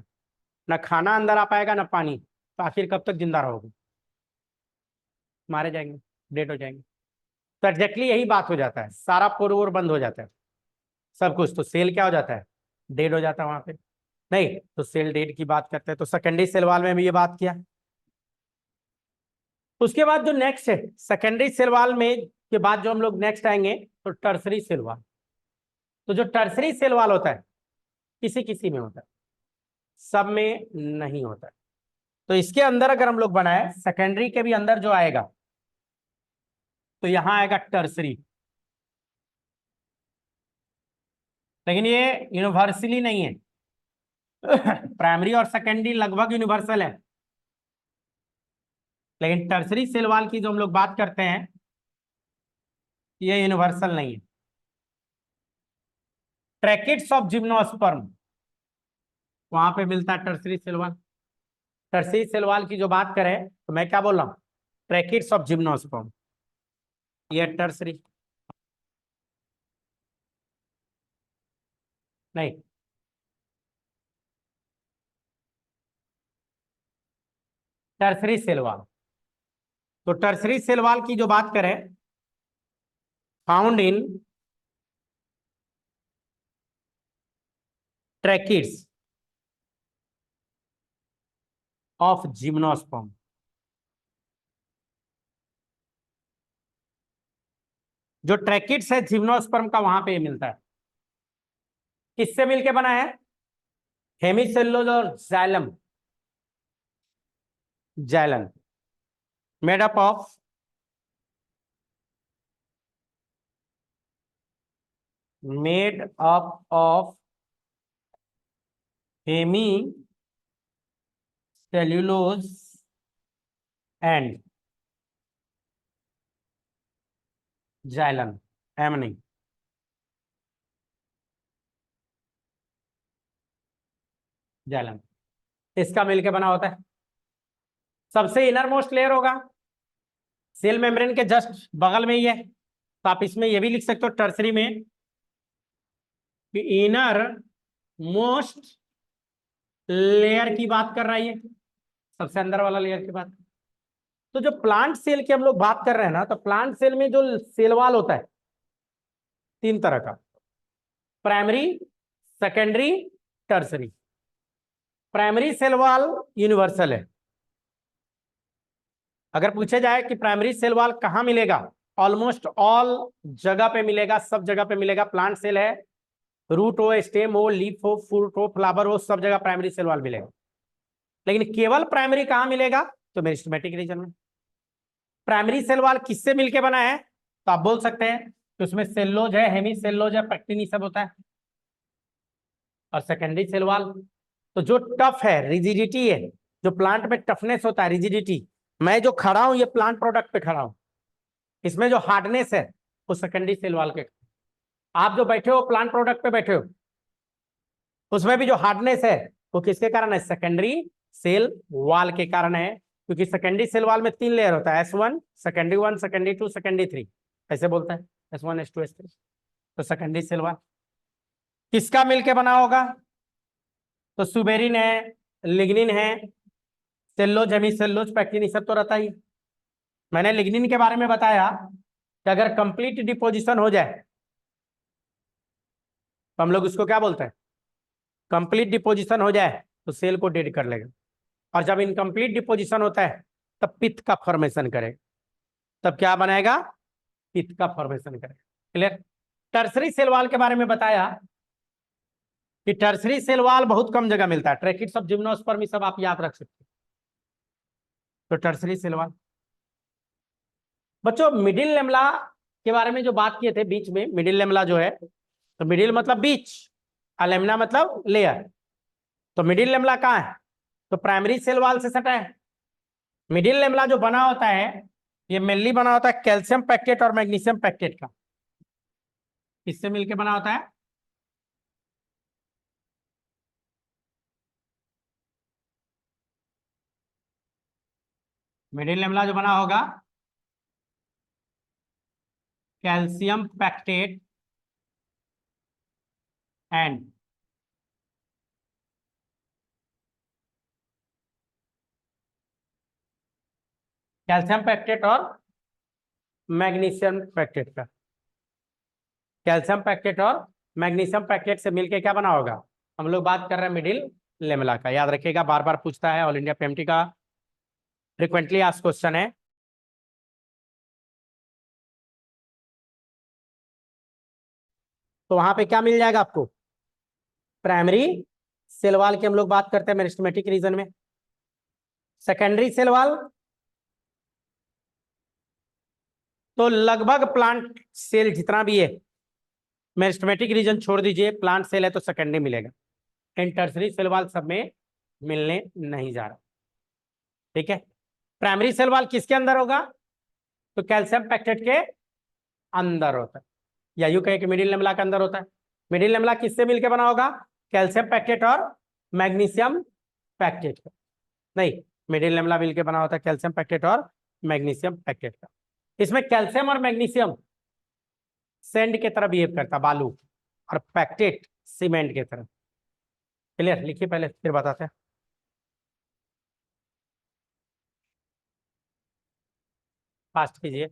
ना खाना अंदर आ पाएगा ना पानी, तो आखिर कब तक जिंदा रहोगे, मारे जाएंगे, डेड हो जाएंगे। तो एग्जैक्टली यही बात हो जाता है, सारा पोर वोर बंद हो जाता है, सब कुछ, तो सेल क्या हो जाता है, डेड हो जाता है वहां पे। नहीं, तो सेल डेड की बात करते हैं, तो सेकेंडरी सेल वॉल में भी ये बात किया। उसके बाद जो नेक्स्ट है सेकेंडरी सेल वॉल में के बाद जो हम लोग नेक्स्ट आएंगे तो टर्सरी सेल वॉल। तो जो टर्सरी सेल वॉल होता है किसी किसी में होता है, सब में नहीं होता है। तो इसके अंदर अगर हम लोग बनाए सेकेंडरी के भी अंदर जो आएगा तो यहां आएगा टर्सरी, लेकिन ये यूनिवर्सली नहीं है। प्राइमरी और सेकेंडरी लगभग यूनिवर्सल है, लेकिन टर्सरी सेल वॉल की जो हम लोग बात करते हैं ये यूनिवर्सल नहीं है। ट्रैकिट्स ऑफ जिम्नोस्पर्म वहां पे मिलता है tertiary cell wall. Tertiary cell wall की जो बात करें तो मैं क्या बोल रहा हूँ, ट्रैकिट्स ऑफ जिम्नोस्पर्म, ये टर्सरी नहीं। टर्सरी सेल वॉल, तो टर्सरी सेल वॉल की जो बात करें found in tracheids of gymnosperm. जो ट्रैकिड्स है जिम्नोस्पर्म का वहां पे ये मिलता है। किससे मिलके बना है, हेमिसेलुलोज और xylem, xylan made up of made up of hemicellulose and xylan, um नहीं, जाइलन इसका मिलके बना होता है। सबसे इनर मोस्ट लेयर होगा सेल मेम्ब्रेन के जस्ट बगल में ही है, तो आप इसमें ये भी लिख सकते हो टर्सरी में कि इनर मोस्ट लेयर की बात कर रहा है, ये सबसे अंदर वाला लेयर की बात। तो जो प्लांट सेल की हम लोग बात कर रहे हैं ना, तो प्लांट सेल में जो सेल वॉल होता है तीन तरह का, primary, secondary, tertiary. Primary cell wall universal है। अगर पूछे जाए कि प्राइमरी सेल वॉल कहाँ मिलेगा, ऑलमोस्ट ऑल जगह पे मिलेगा, सब जगह पे मिलेगा। प्लांट सेल है, रूट हो, स्टेम हो, लीफ हो, फ्रूट हो, फ्लावर हो, सब जगह प्राइमरी सेल वॉल मिलेगा। लेकिन केवल प्राइमरी कहाँ मिलेगा, तो मेरिस्टेमेटिक रीजन में। प्राइमरी सेल वॉल किससे मिलके बना है, तो आप बोल सकते हैं कि उसमें सेल्लोज है, हेमी सेल्लोज है, पैक्टिन, ये सब होता है। और सेकेंडरी सेल वॉल तो जो टफ है, रिजिडिटी है, जो प्लांट में टफनेस होता है, रिजिडिटी, मैं जो खड़ा हूं ये प्लांट प्रोडक्ट पे खड़ा हूं, इसमें जो हार्डनेस है वो सेकेंडरी सेल वॉल के। आप जो बैठे हो प्लांट प्रोडक्ट पे बैठे हो, उसमें भी जो हार्डनेस है वो किसके कारण है, सेकेंडरी सेल वॉल के कारण है। क्योंकि सेकेंडरी सेल वॉल में तीन लेयर होता है, S1, सेकेंडरी 1, सेकेंडरी 2, सेकेंडरी 3, ऐसे बोलता है, S1, S2, S3। तो सेकेंडरी सेल वॉल किसका मिलके बना होगा, तो सुबेरिन है, लिग्निन है, सेल्लोज, हेमी सेल्लोज, पैक्टिन, ये सब तो रहता ही। मैंने लिग्निन के बारे में बताया कि अगर कंप्लीट डिपोजिशन हो जाए तो हम लोग उसको क्या बोलते हैं, कंप्लीट डिपोजिशन हो जाए तो सेल को डेड कर लेगा। और जब इनकम्प्लीट डिपोजिशन होता है तब पित्त का फॉर्मेशन करेगा, तब क्या बनाएगा, पित्त का फॉर्मेशन करेगा। क्लियर। टर्सरी सेल वॉल के बारे में बताया कि टर्सरी सेल वॉल बहुत कम जगह मिलता है, ट्रैकिट्स ऑफ जिम्नोस्पर्म सब आप याद रख सकते हैं। तो टर्सरी सेल वॉल बच्चों, मिडिल लेमला के बारे में जो बात किए थे बीच में, मिडिल लेमला जो है, तो मिडिल मतलब बीच, लेमना मतलब लेयर। तो मिडिल लेमला कहाँ है, तो प्राइमरी सेल वॉल से सटा है। मिडिल लेमला जो बना होता है ये मेनली बना होता है कैल्शियम पैक्टेट और मैग्नीशियम पैक्टेट का, इससे मिलके बना होता है। मिडिल लेमला जो बना होगा calcium pectate and calcium pectate और मैग्नीशियम पैक्टेट का, कैल्शियम पैक्टेट और मैग्नीशियम पैक्टेट से मिलके क्या बना होगा, हम लोग बात कर रहे हैं मिडिल लेमला का, याद रखिएगा, बार बार पूछता है, ऑल इंडिया पीएमटी का फ्रिक्वेंटली आस्क्ड क्वेश्चन है। तो वहां पे क्या मिल जाएगा आपको, प्राइमरी सेल वॉल की हम लोग बात करते हैं मेरिस्टेमेटिक रीजन में। सेकेंडरी सेल वॉल तो लगभग प्लांट सेल जितना भी है, मेरिस्टेमेटिक रीजन छोड़ दीजिए, प्लांट सेल है तो सेकेंडरी मिलेगा, इन टर्सरी सेल वॉल सब में मिलने नहीं जा रहा। ठीक है, प्राइमरी सेल वॉल किसके अंदर होगा, तो कैल्शियम पैक्टेट के अंदर होता है, या यूं कहे कि मिडिल लेमला के अंदर होता है। मिडिल लेमला किससे मिलकर बना होगा, कैल्शियम पैक्टेट और मैग्नीशियम पैक्टेट का, नहीं, मिडिल लेमला मिलकर बना होता है कैल्शियम पैक्टेट और मैग्नीशियम पैक्टेट का। इसमें कैल्शियम और मैग्नीशियम सैंड की तरह बिहेव करता, बालू, और पैक्टेट सीमेंट की तरह। क्लियर, लिखिए पहले फिर बताते हैं। फास्ट कीजिए।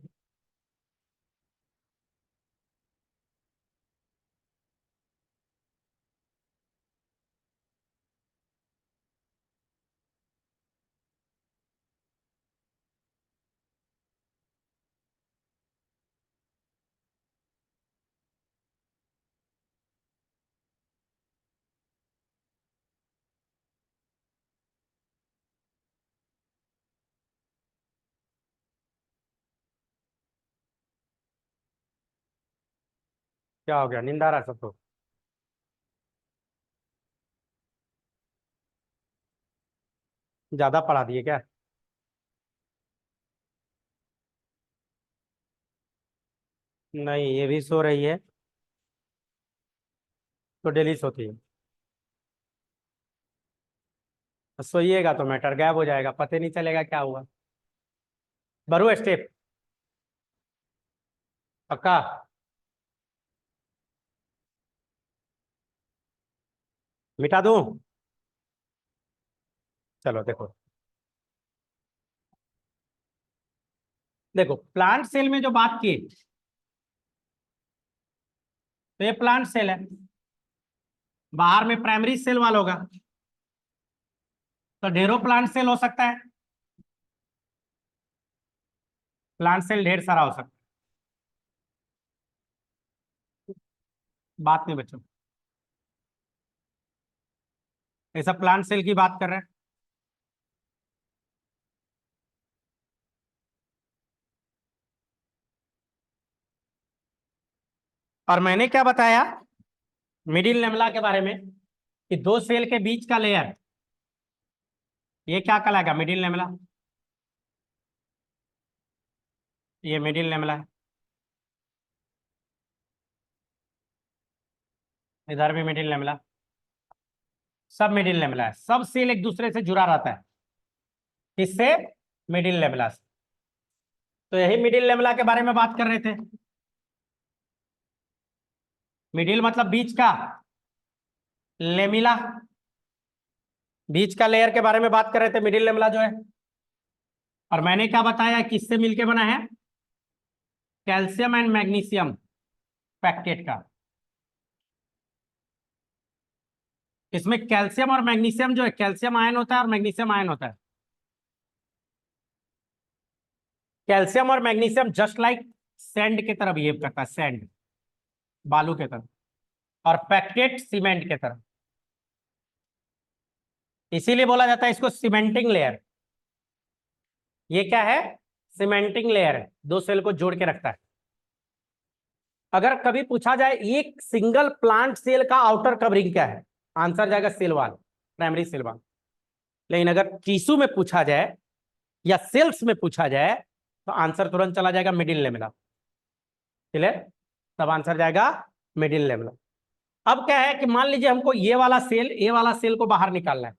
क्या हो गया, नींद आ रहा है सबको? ज्यादा पढ़ा दिए क्या? नहीं, ये भी सो रही है, तो डेली सोती है। सोइएगा तो मैटर गायब हो जाएगा, पता नहीं चलेगा क्या हुआ। बरू स्टेप पक्का? मिटा दूं? चलो देखो, देखो प्लांट सेल में जो बात की, तो ये प्लांट सेल है, बाहर में प्राइमरी सेल वाला होगा, तो ढेरों प्लांट सेल हो सकता है, प्लांट सेल ढेर सारा हो सकता है, बात में बच्चों, ऐसा प्लांट सेल की बात कर रहे हैं। और मैंने क्या बताया मिडिल लेमला के बारे में, कि दो सेल के बीच का लेयर, ये क्या कहलाएगा, मिडिल लेमला। ये मिडिल लेमला है, इधर भी मिडिल लेमला, सब मिडिल लेमला है, सब सेल एक दूसरे से जुड़ा रहता है, किससे, मिडिल लेमला से। तो यही मिडिल लेमला के बारे में बात कर रहे थे, मिडिल मतलब बीच का, लेमिला बीच का लेयर के बारे में बात कर रहे थे, मिडिल लेमला जो है। और मैंने क्या बताया किससे मिलके बना है, कैल्शियम एंड मैग्नीशियम पैक्टेट का। इसमें कैल्शियम और मैग्नीशियम जो है, कैल्शियम आयन होता है और मैग्नीशियम आयन होता है। कैल्शियम और मैग्नीशियम जस्ट लाइक सैंड की तरह बिहेव करता है, सैंड, बालू की तरह, और पैक्टेट सीमेंट की तरह, इसीलिए बोला जाता है इसको सीमेंटिंग लेयर। ये क्या है, सीमेंटिंग लेयर है, दो सेल को जोड़ के रखता है। अगर कभी पूछा जाए एक सिंगल प्लांट सेल का आउटर कवरिंग क्या है, आंसर जाएगा cell wall, primary cell wall. लेकिन अगर टिश्यू में पूछा जाए या सेल्स में पूछा जाए, तो आंसर तुरंत चला जाएगा मिडिल लेमला। क्लियर, तब आंसर जाएगा मिडिल लेमला। अब क्या है कि मान लीजिए हमको ये वाला सेल को बाहर निकालना है।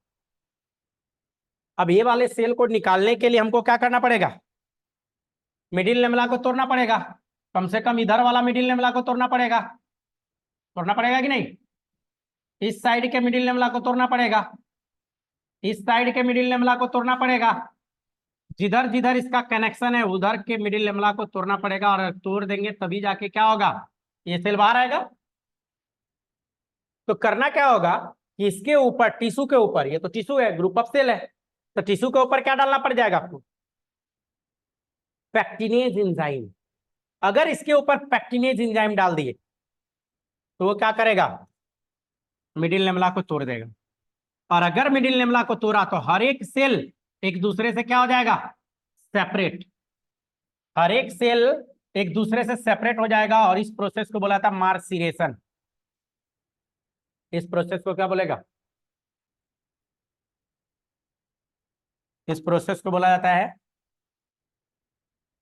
अब ये वाले सेल को निकालने के लिए हमको क्या करना पड़ेगा, मिडिल लेमला को तोड़ना पड़ेगा, कम से कम इधर वाला मिडिल लेमला को तोड़ना पड़ेगा कि नहीं, इस साइड के मिडिल लेमला को तोड़ना पड़ेगा, इस साइड के मिडिल लेमला को तोड़ना पड़ेगा, जिधर जिधर इसका कनेक्शन है उधर के मिडिल लेमला को तोड़ना पड़ेगा, और तोड़ देंगे तभी जाके क्या होगा, ये सेल बाहर आएगा। तो करना क्या होगा, कि इसके ऊपर टिश्यू के ऊपर, ये तो टिश्यू है, ग्रुप ऑफ सेल है, तो टिश्यू के ऊपर क्या डालना पड़ जाएगा आपको? Pectinase enzyme. अगर इसके ऊपर पैक्टिनेज एंजाइम डाल दिए तो वो क्या करेगा? मिडिल लेमला को तोड़ देगा। और अगर मिडिल लेमला को तोड़ा तो हर एक सेल एक दूसरे से क्या हो जाएगा? सेपरेट। हर एक सेल एक दूसरे से सेपरेट हो जाएगा और इस प्रोसेस को बोला था मार्सिरेशन। इस प्रोसेस को क्या बोलेगा? इस प्रोसेस को बोला जाता है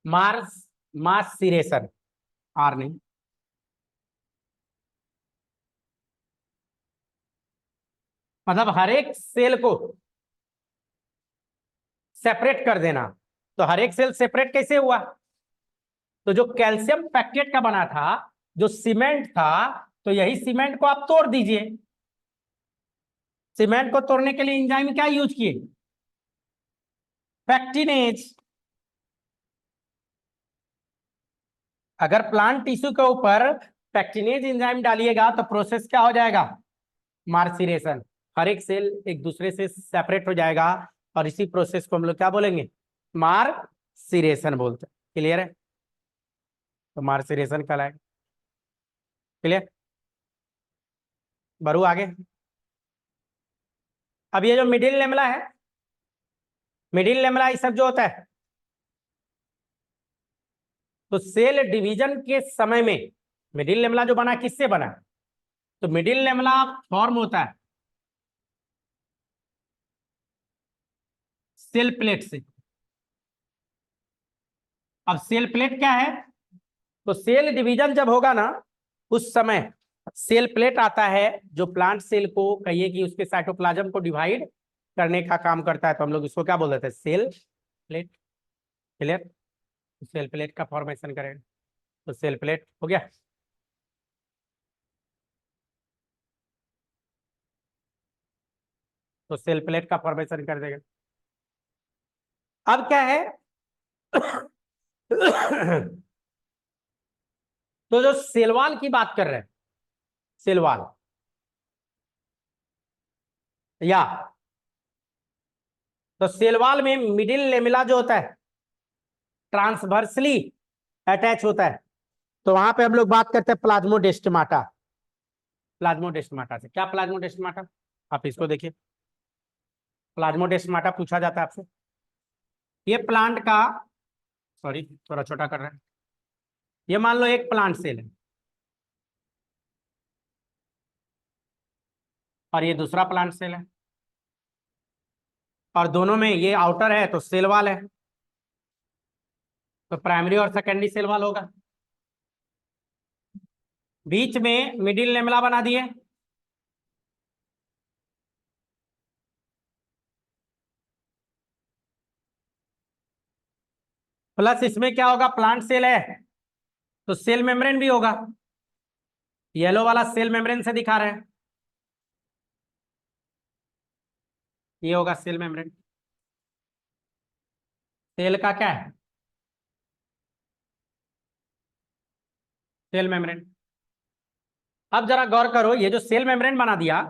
मार्सिरेशन। आर नहीं, मतलब हर एक सेल को सेपरेट कर देना। तो हर एक सेल सेपरेट कैसे हुआ? तो जो कैल्शियम पैक्टेट का बना था, जो सीमेंट था, तो यही सीमेंट को आप तोड़ दीजिए। सीमेंट को तोड़ने के लिए एंजाइम क्या यूज किए? पैक्टिनेज। अगर प्लांट टिश्यू के ऊपर पैक्टिनेज एंजाइम डालिएगा तो प्रोसेस क्या हो जाएगा? मार्सिरेशन। हर एक सेल एक दूसरे से सेपरेट हो जाएगा और इसी प्रोसेस को हम लोग क्या बोलेंगे? मार्सिरेशन बोलते हैं। क्लियर है? तो मार्सिरेशन कहलाएगा। क्लियर? बढ़ू आगे। अब ये जो मिडिल लेमला है, मिडिल लेमला ये सब जो होता है, तो सेल डिवीजन के समय में मिडिल लेमला जो बना किससे बना? तो मिडिल लेमला फॉर्म होता है सेल प्लेट से। अब सेल प्लेट क्या है? तो सेल डिवीजन जब होगा ना, उस समय सेल प्लेट आता है जो प्लांट सेल को कहिए कि उसके साइटोप्लाज्म को डिवाइड करने का काम करता है। तो हम लोग इसको क्या बोल देते हैं? Cell plate. Clear? Cell plate का फॉर्मेशन करेगा तो सेल प्लेट हो गया। तो सेल प्लेट का फॉर्मेशन कर देगा। अब क्या है? तो जो सेल वॉल की बात कर रहे हैं, सेल वॉल या तो सेल वॉल में मिडिल लेमिला जो होता है ट्रांसवर्सली अटैच होता है। तो वहां पे हम लोग बात करते हैं प्लाज्मोडेस्टिमाटा। प्लाज्मोडेस्टिमाटा से क्या? प्लाज्मोडेस्टिमाटा आप इसको देखिए, प्लाज्मोडेस्टिमाटा पूछा जाता है आपसे। ये प्लांट का, सॉरी थोड़ा छोटा कर रहे हैं, ये मान लो एक प्लांट सेल है और ये दूसरा प्लांट सेल है, और दोनों में ये आउटर है तो सेल वॉल है, तो प्राइमरी और सेकेंडरी सेल वॉल होगा। बीच में मिडिल लेमला बना दिए, प्लस इसमें क्या होगा? प्लांट सेल है तो सेल मेम्ब्रेन भी होगा। येलो वाला सेल मेम्ब्रेन से दिखा रहे हैं, ये होगा सेल मेम्ब्रेन। सेल का क्या है? Cell membrane. अब जरा गौर करो, ये जो सेल मेम्ब्रेन बना दिया,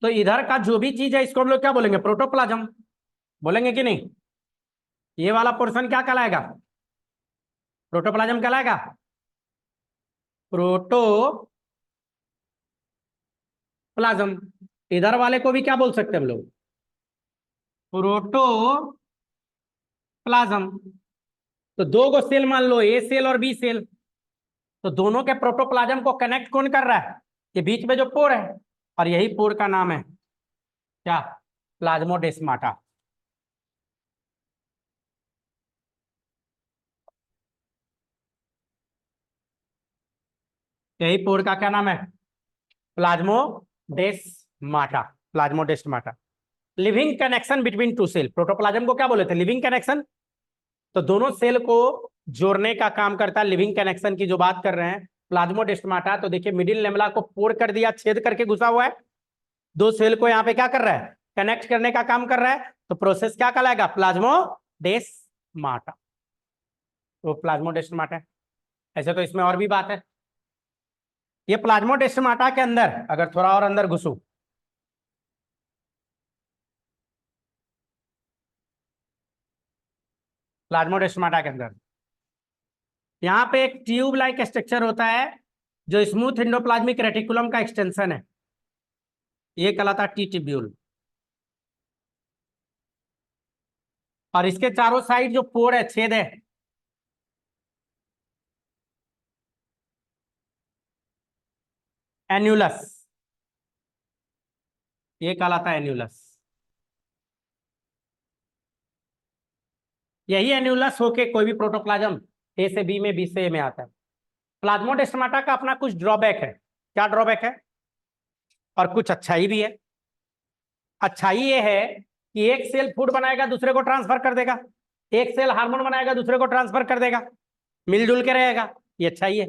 तो इधर का जो भी चीज है इसको हम लोग क्या बोलेंगे? प्रोटोप्लाज्म बोलेंगे कि नहीं? ये वाला पोर्शन क्या कहलाएगा? प्रोटोप्लाज्म कहलाएगा। प्रोटोप्लाज्म। इधर वाले को भी क्या बोल सकते हैं हम लोग? प्रोटोप्लाज्म। तो दो गो सेल मान लो, ए सेल और बी सेल, तो दोनों के प्रोटोप्लाज्म को कनेक्ट कौन कर रहा है? ये बीच में जो पोर है, और यही पोर का नाम है क्या? प्लाज्मोडेस्माटा। यही पोर का क्या नाम है? Plasmodesmata. Plasmodesmata. Living connection between two cell, protoplasm को क्या बोले थे? Living connection. तो दोनों सेल को जोड़ने का काम करता है, लिविंग कनेक्शन की जो बात कर रहे हैं प्लाज्मोडेस्माटा। तो देखिए मिडिल लेमला को पोर कर दिया, छेद करके घुसा हुआ है, दो सेल को यहाँ पे क्या कर रहा है? कनेक्ट करने का काम कर रहा है। तो प्रोसेस क्या कहलाएगा? प्लाज्मोडेस्माटा। तो प्लाज्मोडेस्माटा है। ऐसे तो इसमें और भी बात है, ये प्लाज्मोडेस्माटा के अंदर अगर थोड़ा और अंदर घुसू, प्लाज्मोडेस्माटा के अंदर यहाँ पे एक ट्यूब लाइक स्ट्रक्चर होता है जो स्मूथ एंडोप्लाज्मिक रेटिकुलम का एक्सटेंशन है, ये कहलाता है टी ट्यूब्यूल। और इसके चारों साइड जो पोर है, छेद है, एन्यूलस, ये कहलाता है एन्यूलस। यही एन्यूलस होके कोई भी प्रोटोप्लाज्म ए से बी में, बी से ए में आता है। प्लाज्मोडेस्माटा का अपना कुछ ड्रॉबैक है। क्या ड्रॉबैक है? और कुछ अच्छाई भी है। अच्छाई ये है कि एक सेल फूड बनाएगा दूसरे को ट्रांसफर कर देगा, एक सेल हार्मोन बनाएगा दूसरे को ट्रांसफर कर देगा, मिलजुल के रहेगा, ये अच्छाई है।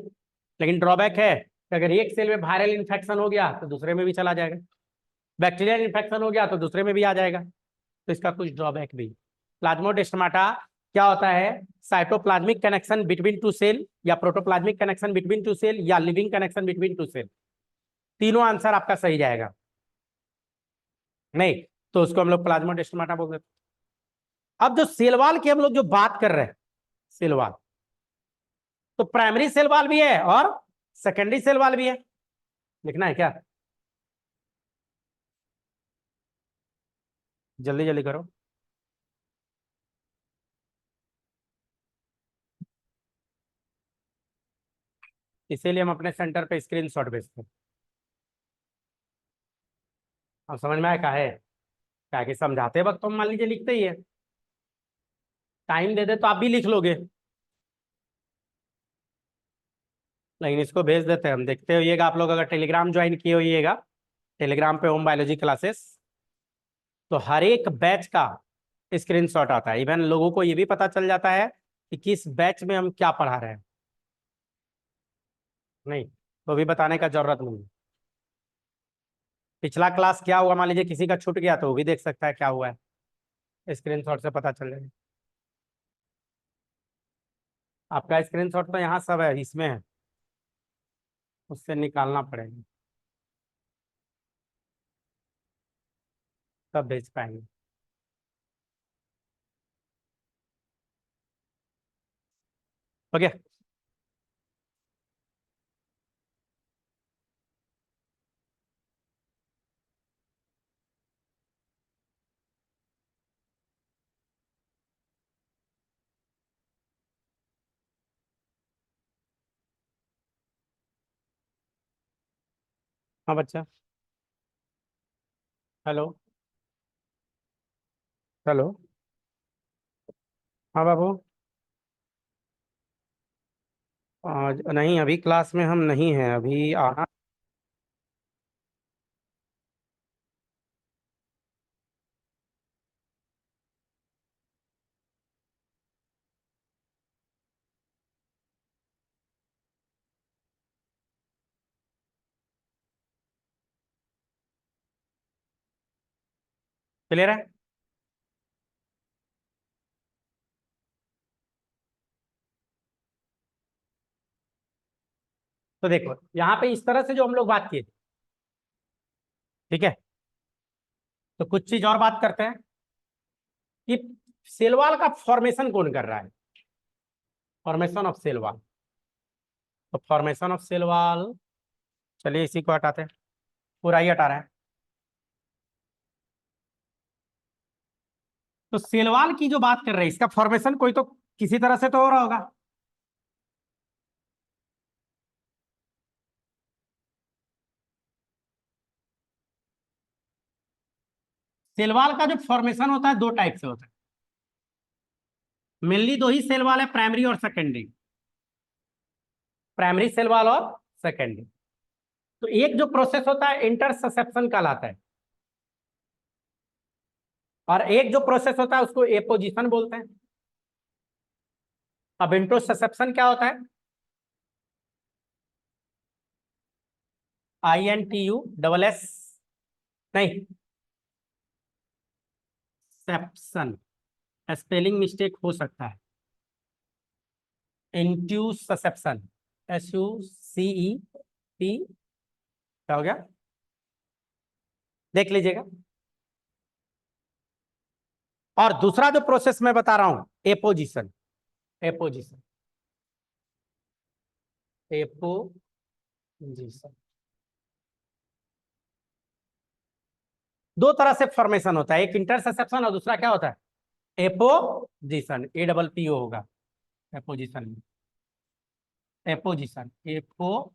लेकिन ड्रॉबैक है कि अगर एक सेल में वायरल इन्फेक्शन हो गया तो दूसरे में भी चला जाएगा, बैक्टीरियल इन्फेक्शन हो गया तो दूसरे में भी आ जाएगा, तो इसका कुछ ड्रॉबैक भी। प्लाज्मोडेस्माटा क्या होता है? Cytoplasmic connection between two cell, या protoplasmic connection between two cell, या living connection between two cell. तीनों आंसर आपका सही जाएगा। नहीं तो उसको हम लोग प्लाज्मोडेस्माटा बोल देते। अब जो सेल वॉल की हम लोग जो बात कर रहे हैं, सेल वॉल, तो प्राइमरी सेल वॉल भी है और सेकेंडरी सेल वॉल भी है। लिखना है क्या? जल्दी जल्दी करो। इसीलिए हम अपने सेंटर पे स्क्रीनशॉट भेजते हैं। अब समझ में आया क्या है? क्या कि समझाते वक्त तो हम मान लीजिए लिखते ही है, टाइम दे दे तो आप भी लिख लोगे, लेकिन इसको भेज देते हैं हम। देखते होइएगा आप लोग, अगर टेलीग्राम ज्वाइन किए होइएगा, टेलीग्राम पे होम बायोलॉजी क्लासेस, तो हर एक बैच का स्क्रीनशॉट आता है। इवन लोगों को ये भी पता चल जाता है कि किस बैच में हम क्या पढ़ा रहे हैं। नहीं तो भी बताने का जरूरत नहीं है। पिछला क्लास क्या हुआ, मान लीजिए किसी का छूट गया तो वो भी देख सकता है क्या हुआ है, स्क्रीनशॉट से पता चल जाएगा। आपका स्क्रीनशॉट तो यहाँ सब है, इसमें है, उससे निकालना पड़ेगा, तब भेज पाएंगे। ओके। हाँ बच्चा। हेलो। हेलो। हाँ बाबू। आज नहीं, अभी क्लास में हम नहीं हैं, अभी आना। क्लियर है? तो देखो यहाँ पे इस तरह से जो हम लोग बात किए, ठीक है, तो कुछ चीज और बात करते हैं कि सेल वॉल का फॉर्मेशन कौन कर रहा है। फॉर्मेशन ऑफ सेल वॉल, तो फॉर्मेशन ऑफ सेल वॉल, चलिए इसी को हटाते हैं, पूरा ही हटा रहे हैं। तो सेल वॉल की जो बात कर रहे हैं, इसका फॉर्मेशन कोई तो किसी तरह से तो हो रहा होगा। सेल वॉल का जो फॉर्मेशन होता है दो टाइप से होता है। मेनली दो ही सेल वॉल है, प्राइमरी और सेकेंडरी। प्राइमरी सेल वॉल और सेकेंडरी। तो एक जो प्रोसेस होता है इंटरसेप्शन कहलाता है, और एक जो प्रोसेस होता है उसको एपोजिशन बोलते हैं। अब इंटरसेप्शन क्या होता है? INTU, नहीं, सेप्शन, स्पेलिंग मिस्टेक हो सकता है। इंट्यूससेप्शन, SUCE पी, क्या हो गया देख लीजिएगा। और दूसरा जो प्रोसेस मैं बता रहा हूं, एपोजिशन, एपोजिशन, एपोजिशन, दो तरह से फॉर्मेशन होता है, एक इंटरसेप्शन और दूसरा क्या होता है, apposition, A double P O होगा एपोजिशन में, apposition, apo,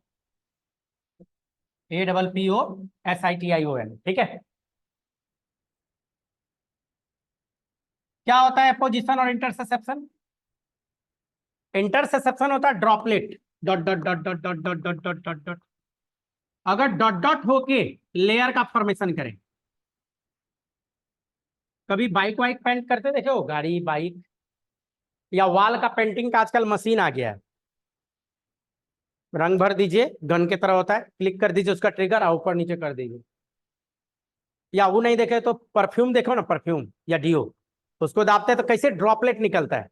A double P O S I T I O N, ठीक है। क्या होता है एपोजिशन और इंटरसेप्शन? इंटरसेप्शन होता है droplet, dot dot dot dot dot dot dot dot dot dot, अगर डॉट डॉट होके लेयर का फॉर्मेशन करें। कभी बाइक वाइक पेंट करते देखे हो, गाड़ी बाइक, या वॉल का पेंटिंग का आजकल मशीन आ गया है, रंग भर दीजिए, गन की तरह होता है, क्लिक कर दीजिए उसका ट्रिगर और ऊपर नीचे कर दीजिए। या वो नहीं देखे तो परफ्यूम देखो ना, परफ्यूम या डिओ, उसको दाबते हैं तो कैसे ड्रॉपलेट निकलता है,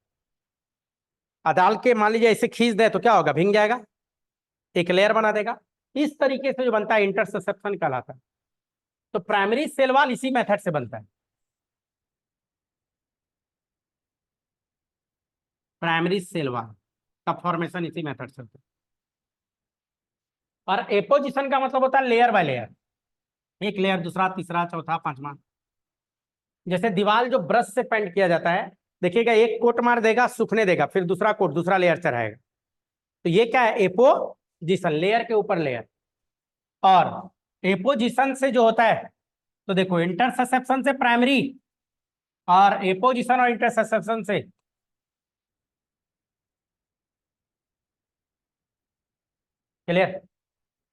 डाल के मान लीजिए ऐसे खींच दे तो क्या होगा, भींग जाएगा, एक लेयर बना देगा। इस तरीके से जो बनता है इंटरसेप्शन कहलाता है। तो प्राइमरी सेल वॉल इसी मेथड से बनता है, प्राइमरी सेल वॉल का फॉर्मेशन इसी मेथड से होता है। और एपोजिशन का मतलब होता है लेयर बाय लेयर, एक लेयर, दूसरा, तीसरा, चौथा, पांचवा। जैसे दीवार जो ब्रश से पेंट किया जाता है, देखिएगा एक कोट मार देगा, सूखने देगा, फिर दूसरा कोट, दूसरा लेयर चढ़ाएगा। तो ये क्या है, एपोजिशन, लेयर के ऊपर लेयर। और एपोजिशन से जो होता है, तो देखो इंटरसेप्शन से प्राइमरी, और एपोजिशन और इंटरसेप्शन से, क्लियर।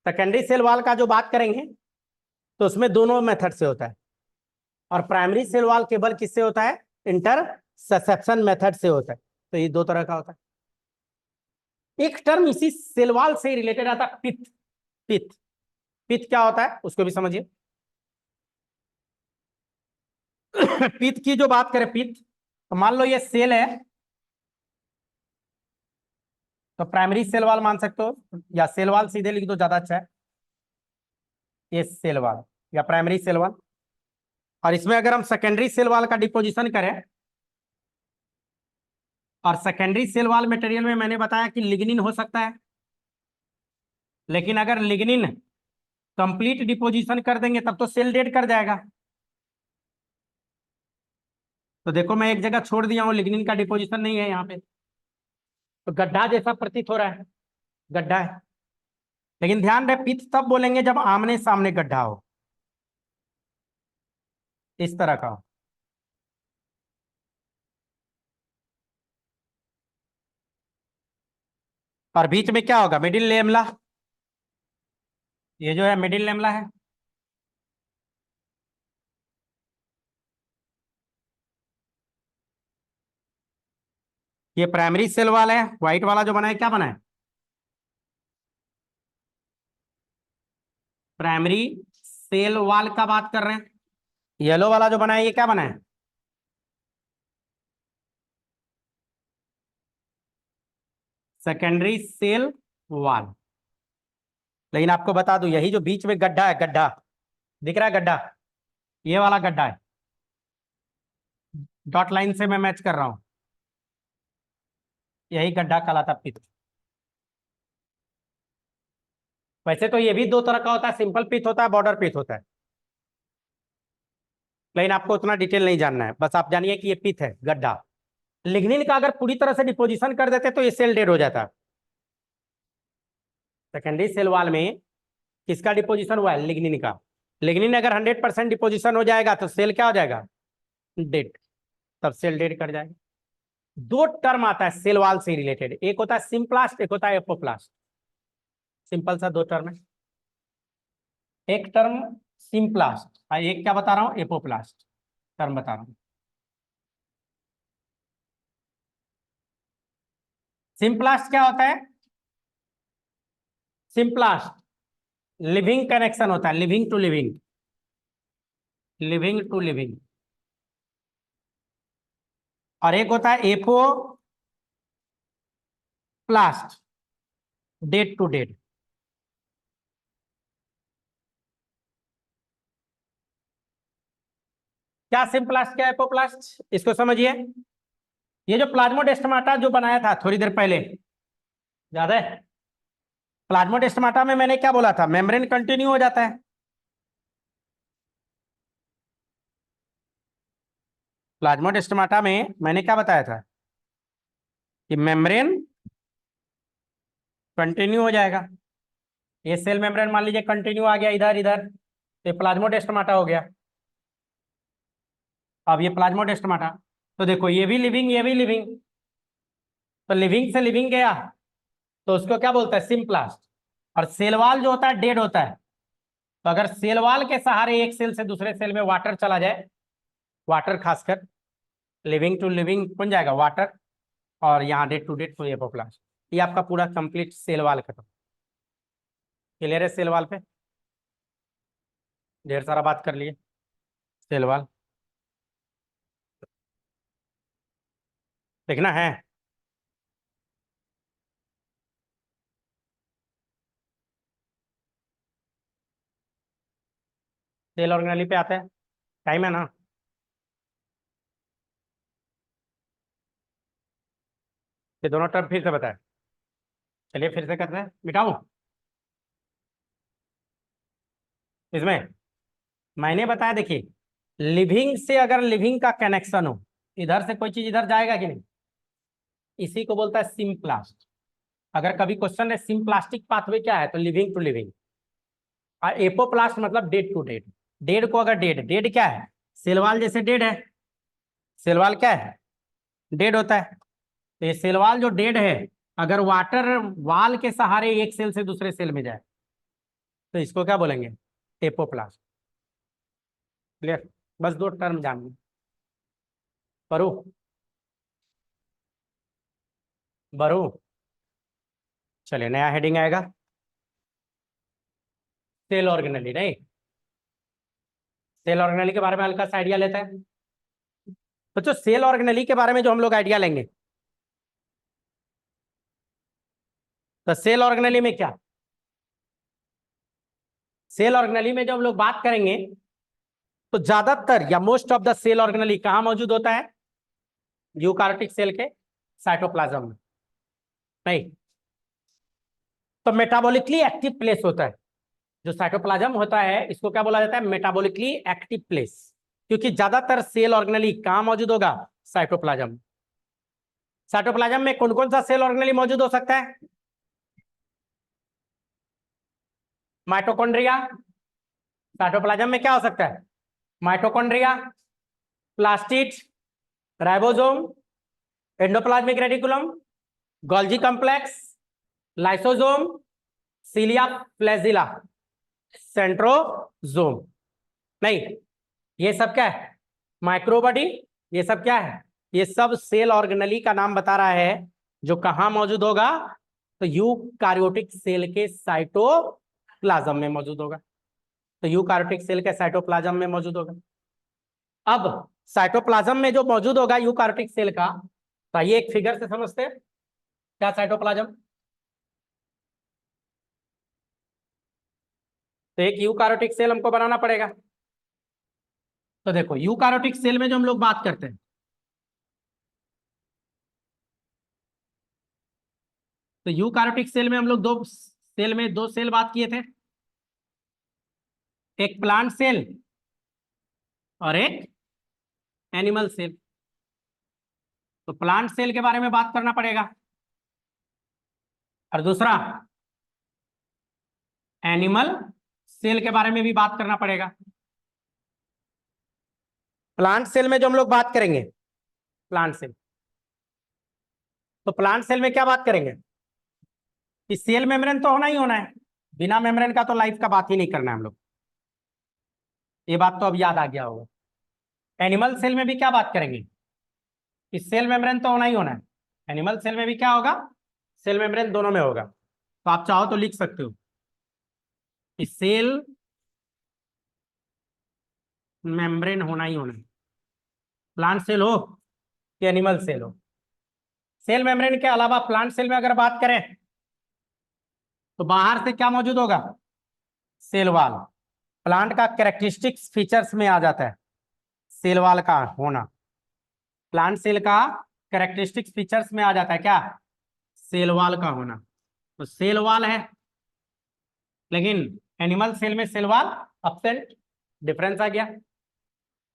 सेकेंडरी सेल वॉल का जो बात करेंगे तो उसमें दोनों मेथड से होता है, और प्राइमरी सेल वॉल केवल किससे होता है, इंटरसेप्शन मेथड से होता है। तो ये दो तरह का होता है। एक टर्म इसी सेल वॉल से रिलेटेड आता है, पिथ, पिथ, पिथ क्या होता है उसको भी समझिए। पिथ की जो बात करें, पिथ, तो मान लो ये सेल है, तो प्राइमरी सेल वॉल मान सकते हो, या सेल वॉल सीधे लिख दो ज्यादा अच्छा है, ये सेल वॉल या प्राइमरी सेल वॉल। और इसमें अगर हम सेकेंडरी सेल वॉल का डिपोजिशन करें, और सेकेंडरी सेल वॉल मटेरियल में मैंने बताया कि लिग्निन हो सकता है, लेकिन अगर लिग्निन कंप्लीट डिपोजिशन कर देंगे तब तो सेल डेड कर जाएगा। तो देखो मैं एक जगह छोड़ दिया हूं, लिग्निन का डिपोजिशन नहीं है यहाँ पे, तो गड्ढा जैसा प्रतीत हो रहा है, गड्ढा है। लेकिन ध्यान रहे, पिथ तब बोलेंगे जब आमने सामने गड्ढा हो, इस तरह का हो। और बीच में क्या होगा, मिडिल लेमला, ये जो है मिडिल लेमला है। ये प्राइमरी सेल वाला है, व्हाइट वाला जो बना है क्या बना है, प्राइमरी सेल वॉल का बात कर रहे हैं। येलो वाला जो बना है ये क्या बना है, सेकेंडरी सेल वॉल। लेकिन आपको बता दूं, यही जो बीच में गड्ढा है, गड्ढा दिख रहा है, गड्ढा, ये वाला गड्ढा है, डॉट लाइन से मैं मैच कर रहा हूं, यही गड्ढा कहलाता पिथ। वैसे तो ये भी दो तरह का होता है, सिंपल पिथ होता है, बॉर्डर पिथ होता है, लेकिन आपको उतना डिटेल नहीं जानना है, बस आप जानिए कि ये पिथ है, गड्ढा। लिग्निन का अगर पूरी तरह से डिपोजिशन कर देते तो ये सेल डेड हो जाता। सेकेंडरी सेल वॉल में किसका डिपोजिशन हुआ है, लिग्निन का। लिग्निन अगर 100% डिपोजिशन हो जाएगा तो सेल क्या हो जाएगा, डेड, तब सेल डेड कर जाएगा। दो टर्म आता है सेल वॉल से रिलेटेड, एक होता है सिम्प्लास्ट, एक होता है एपोप्लास्ट। सिंपल सा दो टर्म है, एक टर्म सिम्प्लास्ट, एक क्या बता रहा हूं, एपोप्लास्ट टर्म बता रहा हूं। सिम्प्लास्ट क्या होता है, सिम्प्लास्ट लिविंग कनेक्शन होता है, living to living, living to living. और एक होता है apoplast, dead to dead. क्या सिम्प्लास्ट क्या एपोप्लास्ट, इसको समझिए। ये जो प्लाज्मोडेस्माटा जो बनाया था थोड़ी देर पहले, याद है? प्लाज्मोडेस्माटा में मैंने क्या बोला था, मेम्ब्रेन कंटिन्यू हो जाता है। प्लाज्मोडेस्माटा में मैंने क्या बताया था कि मेम्ब्रेन कंटिन्यू हो जाएगा। ये सेल मेम्ब्रेन मान लीजिए कंटिन्यू आ गया इधर इधर, तो प्लाज्मोडेस्माटा हो गया। अब ये प्लाज्मोडेस्माटा, तो देखो ये भी लिविंग ये भी लिविंग, तो लिविंग से लिविंग गया तो उसको क्या बोलते हैं, सिम्प्लास्ट। और सेल वॉल जो होता है डेड होता है। तो अगर सेल वॉल के सहारे एक सेल से दूसरे सेल में वाटर चला जाए, वाटर खासकर लिविंग टू लिविंग बन जाएगा वाटर, और यहाँ डेड टू डेड तो एपोप्लास्ट। ये आपका पूरा कंप्लीट सेल वॉल खत्म। क्लियर है सेल वॉल पे? ढेर सारा बात कर लिए सेल वॉल, देखना है। सेल ऑर्गेनेली पे आते हैं, टाइम है ना? ये दोनों टर्म फिर से बताए, चलिए फिर से करते हैं, मिटाऊं इसमें। मैंने बताया देखिए, लिविंग से अगर लिविंग का कनेक्शन हो, इधर से कोई चीज इधर जाएगा कि नहीं, इसी को बोलता है सिम्प्लास्ट। अगर कभी क्वेश्चन है सिम्प्लास्टिक पाथवे क्या है, तो लिविंग टू लिविंग। और एपोप्लास्ट मतलब डेड टू डेड। डेड को अगर डेड, डेड क्या है, सेलवाल जैसे डेड है। सेलवाल क्या है, डेड होता है। तो ये सेलवाल जो डेड है, अगर वाटर वाल के सहारे एक सेल से दूसरे सेल में जाए, तो इसको क्या बोलेंगे, एपोप्लास्ट। क्लियर? बस दो टर्म जानिए। बरू, बरू, चलिए नया हेडिंग आएगा, सेल ऑर्गेनेली। नहीं, सेल ऑर्गेनेली के बारे में हल्का सा आइडिया लेते हैं। तो जो सेल ऑर्गेनेली के बारे में जो हम लोग आइडिया लेंगे, तो सेल ऑर्गेनेली में क्या, सेल ऑर्गेनेली में जब हम लोग बात करेंगे, तो ज्यादातर या most of the cell organelle कहाँ मौजूद होता है, यूकार्योटिक सेल के साइटोप्लाज्म में। नहीं, तो मेटाबॉलिकली एक्टिव प्लेस होता है। जो साइटोप्लाज्म होता है इसको क्या बोला जाता है, मेटाबॉलिकली एक्टिव प्लेस। क्योंकि ज्यादातर सेल ऑर्गेनेली कहाँ मौजूद होगा, साइटोप्लाज्म। साइटोप्लाज्म में कौन कौन सा सेल ऑर्गेनेली मौजूद हो सकता है, माइटोकॉन्ड्रिया। साइटोप्लाज्म में क्या हो सकता है, mitochondria, plastid, ribosome, endoplasmic reticulum, Golgi complex, lysosome, cilia flagella, centrosome. नहीं, ये सब क्या है, माइक्रोबॉडी। ये सब क्या है, ये सब सेल ऑर्गेनेली का नाम बता रहा है, जो कहाँ मौजूद होगा, तो यूकार्योटिक सेल के साइटोप्लाज्म में मौजूद होगा। तो यूकार्योटिक सेल के साइटोप्लाज्म में मौजूद होगा। अब साइटोप्लाज्म में जो मौजूद होगा यूकार्योटिक सेल का, तो ये एक फिगर से समझते हैं क्या, साइटोप्लाज्म। तो एक यूकार्योटिक सेल हमको बनाना पड़ेगा। तो देखो यूकार्योटिक सेल में जो हम लोग बात करते हैं, तो यूकार्योटिक सेल में हम लोग दो सेल बात किए थे, एक प्लांट सेल और एक एनिमल सेल। तो प्लांट सेल के बारे में बात करना पड़ेगा, और दूसरा एनिमल सेल के बारे में भी बात करना पड़ेगा। प्लांट सेल में जो हम लोग बात करेंगे, प्लांट सेल, तो प्लांट सेल में क्या बात करेंगे कि सेल मेम्ब्रेन तो होना ही होना है, बिना मेम्ब्रेन का तो लाइफ का बात ही नहीं करना है हम लोग। ये बात तो अब याद आ गया होगा। एनिमल सेल में भी क्या बात करेंगे कि सेल मेम्ब्रेन तो होना ही होना है। एनिमल सेल में भी क्या होगा, सेल मेम्ब्रेन दोनों में होगा। तो आप चाहो तो लिख सकते हो कि सेल मेम्ब्रेन होना ही होना है, प्लांट सेल हो कि एनिमल सेल हो। सेल मेम्ब्रेन के अलावा प्लांट सेल में अगर बात करें, तो बाहर से क्या मौजूद होगा, सेल वॉल। प्लांट का कैरेक्टरिस्टिक्स फीचर्स में आ जाता है सेल वॉल का होना, प्लांट सेल का कैरेक्टरिस्टिक्स फीचर्स में आ जाता है क्या, सेल वॉल का होना। तो सेल वॉल है, लेकिन एनिमल सेल में सेल वॉल एब्सेंट, डिफरेंस आ गया।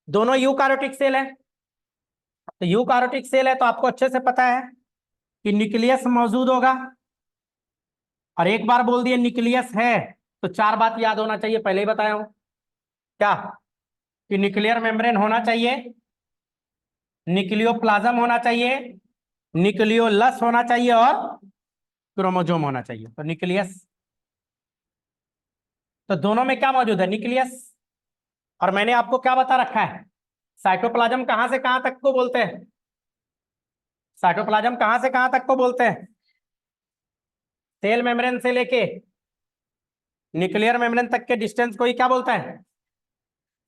दोनों यूकारियोटिक सेल है, तो यूकारियोटिक सेल है तो आपको अच्छे से पता है कि न्यूक्लियस मौजूद होगा, और एक बार बोल दिए न्यूक्लियस है तो चार बात याद होना चाहिए, पहले ही बताया हूं क्या, कि न्यूक्लियर मेम्ब्रेन होना चाहिए, न्यूक्लियोप्लाज्म होना चाहिए, न्यूक्लियोलस होना चाहिए, और क्रोमोजोम होना चाहिए। तो न्यूक्लियस, तो दोनों में क्या मौजूद है, न्यूक्लियस। और मैंने आपको क्या बता रखा है, साइटोप्लाज्म कहां से कहां तक को बोलते हैं, साइटोप्लाज्म कहां से कहां तक को बोलते हैं, सेल मेम्ब्रेन से लेके न्यूक्लियर मेम्ब्रेन तक के डिस्टेंस को ही क्या बोलता है,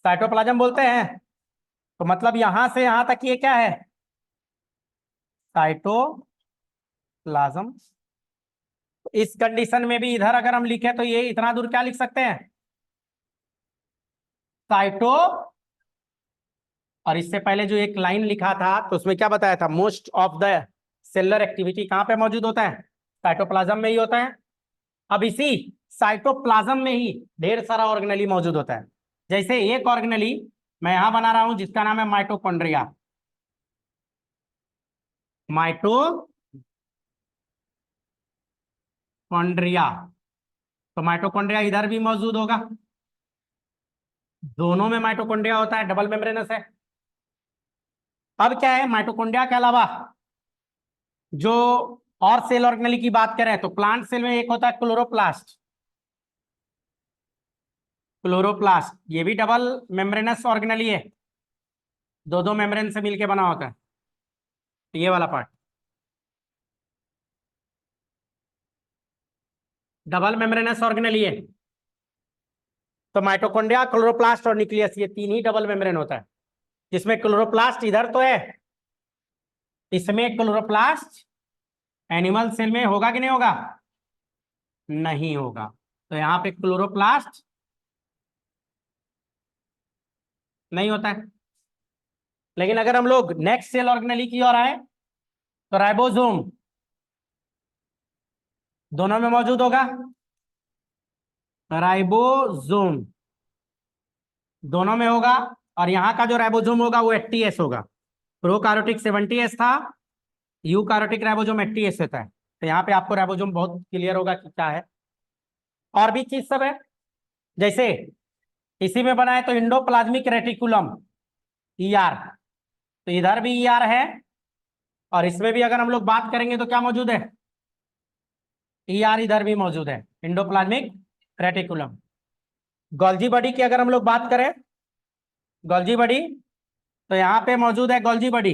साइटोप्लाज्म बोलते हैं। तो मतलब यहां से यहां तक ये क्या है, साइटोप्लाज्म। इस कंडीशन में भी इधर अगर हम लिखें तो ये इतना दूर क्या लिख सकते हैं, साइटो, और इससे पहले जो एक लाइन लिखा था तो उसमें क्या बताया था, most of the cellular activity कहां पे मौजूद होता है, साइटोप्लाज्म में ही होता है। अब इसी साइटोप्लाज्म में ही ढेर सारा ऑर्गेनेली मौजूद होता है। जैसे एक ऑर्गेनेली मैं यहां बना रहा हूं जिसका नाम है माइटोकॉन्ड्रिया, माइटोकॉन्ड्रिया, तो माइटोकॉन्ड्रिया इधर भी मौजूद होगा, दोनों में माइटोकॉन्ड्रिया होता है, डबल मेम्ब्रेनस है। अब क्या है, माइटोकॉन्ड्रिया के अलावा जो और सेल ऑर्गेनेली की बात करें तो प्लांट सेल में एक होता है क्लोरोप्लास्ट, क्लोरोप्लास्ट ये भी डबल मेम्ब्रेनस ऑर्गेनेली है, दो दो मेम्ब्रेन से मिलके बना होता है, ये वाला पार्ट डबल मेम्ब्रेनस ऑर्गेनेली है। तो माइटोकॉन्ड्रिया, क्लोरोप्लास्ट और न्यूक्लियस ये तीन ही डबल मेम्ब्रेन होता है, जिसमें क्लोरोप्लास्ट इधर तो है, इसमें क्लोरोप्लास्ट एनिमल सेल में होगा कि नहीं होगा, नहीं होगा। तो यहाँ पे क्लोरोप्लास्ट नहीं होता है। लेकिन अगर हम लोग नेक्स्ट सेल ऑर्गेनेली की ओर आए तो राइबोसोम दोनों में मौजूद होगा, राइबोसोम दोनों में होगा, और यहाँ का जो राइबोसोम होगा वो 80S होगा, प्रोकार्योटिक 70S था, यूकार्योटिक राइबोसोम 80S होता है। तो यहाँ पे आपको राइबोसोम बहुत क्लियर होगा कि क्या है। और भी चीज सब है, जैसे इसी में बनाए तो इंडोप्लाज्मिक रेटिकुलम, ईआर, तो इधर भी ईआर है, और इसमें भी अगर हम लोग बात करेंगे तो क्या मौजूद है, ईआर इधर भी मौजूद है, इंडोप्लाज्मिक रेटिकुलम। गोल्जी बॉडी की अगर हम लोग बात करें, गोल्जी बॉडी, तो यहाँ पे मौजूद है गोल्जी बॉडी,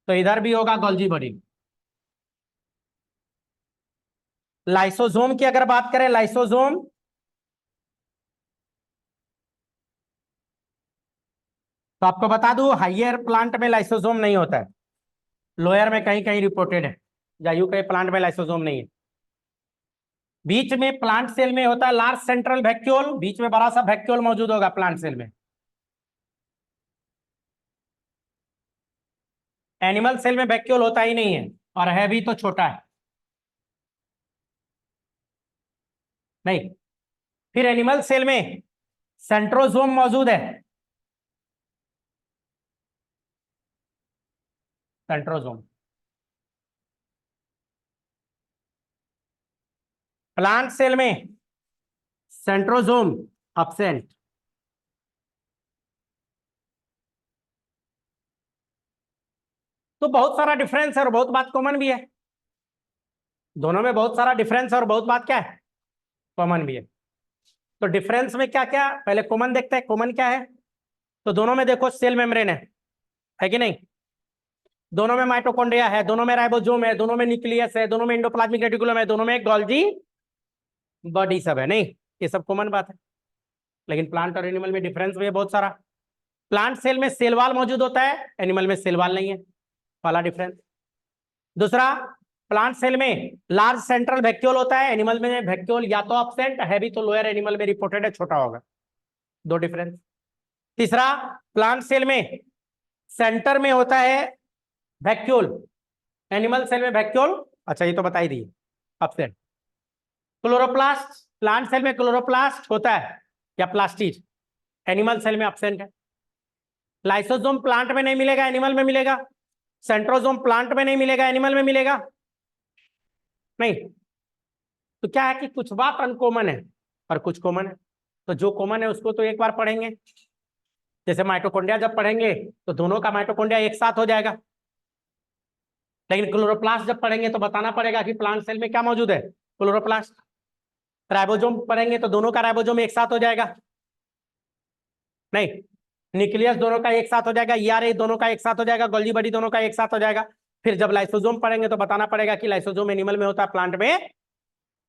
तो इधर भी होगा गोल्जी बॉडी। लाइसोसोम की अगर बात करें, लाइसोसोम, तो आपको बता दूं हाइयर प्लांट में लाइसोसोम नहीं होता है, लोअर में कहीं कहीं रिपोर्टेड है, जायु के प्लांट में लाइसोसोम नहीं है। बीच में प्लांट सेल में होता है लार्ज सेंट्रल वैक्यूल, बीच में बड़ा सा वैक्यूल मौजूद होगा प्लांट सेल में। एनिमल सेल में वैक्यूल होता ही नहीं है, और है भी तो छोटा है, नहीं। फिर एनिमल सेल में सेंट्रोजोम मौजूद है, सेंट्रोजोम। प्लांट सेल में सेंट्रोजोम एब्सेंट। तो बहुत सारा डिफरेंस है और बहुत बात कॉमन भी है, दोनों में बहुत सारा डिफरेंस और बहुत बात क्या है, कॉमन भी है। तो डिफरेंस में क्या क्या, पहले कॉमन देखते हैं, कॉमन क्या है। तो दोनों में देखो सेल मेम्ब्रेन है कि नहीं, दोनों में माइटोकॉन्ड्रिया है, दोनों में राइबोसोम है, दोनों में न्यूक्लियस है, दोनों में एंडोप्लाज्मिक रेटिकुलम है, दोनों में गोल्जी बॉडी सब है, नहीं, ये सब कॉमन बात है। लेकिन प्लांट और एनिमल में डिफरेंस भी है बहुत सारा। प्लांट सेल में सेल वॉल मौजूद होता है, एनिमल में सेल वॉल नहीं है, पहला डिफरेंस। दूसरा, प्लांट सेल में लार्ज सेंट्रल वैक्यूल होता है, एनिमल में वैक्यूल या तो एब्सेंट है भी तो लोअर एनिमल में रिपोर्टेड है, छोटा होगा, दो डिफरेंस। तीसरा, प्लांट सेल में सेंटर में होता है वैक्यूल, एनिमल सेल में वैक्यूल, अच्छा ये तो बता ही दी, अपसेंट। क्लोरोप्लास्ट, प्लांट सेल में क्लोरोप्लास्ट होता है या प्लास्टिड, एनिमल सेल में अपसेंट है। लाइसोसोम प्लांट में नहीं मिलेगा, एनिमल में मिलेगा। सेंट्रोसोम प्लांट में नहीं मिलेगा, एनिमल में मिलेगा। नहीं, तो क्या है कि कुछ बात अनकॉमन है और कुछ कॉमन है, तो जो कॉमन है उसको तो एक बार पढ़ेंगे। जैसे माइटोकॉन्ड्रिया जब पढ़ेंगे तो दोनों का माइटोकॉन्ड्रिया एक साथ हो जाएगा, लेकिन क्लोरोप्लास्ट जब पढ़ेंगे तो बताना पड़ेगा कि प्लांट सेल में क्या मौजूद है, क्लोरोप्लास्ट। राइबोसोम पढ़ेंगे तो दोनों का राइबोसोम एक साथ हो जाएगा, नहीं, न्यूक्लियस दोनों का एक साथ हो जाएगा, ईआरए दोनों का एक साथ हो जाएगा, गोल्गी बॉडी दोनों का एक साथ हो जाएगा। फिर जब लाइसोसोम पढ़ेंगे तो बताना पड़ेगा कि लाइसोसोम एनिमल में होता है, प्लांट में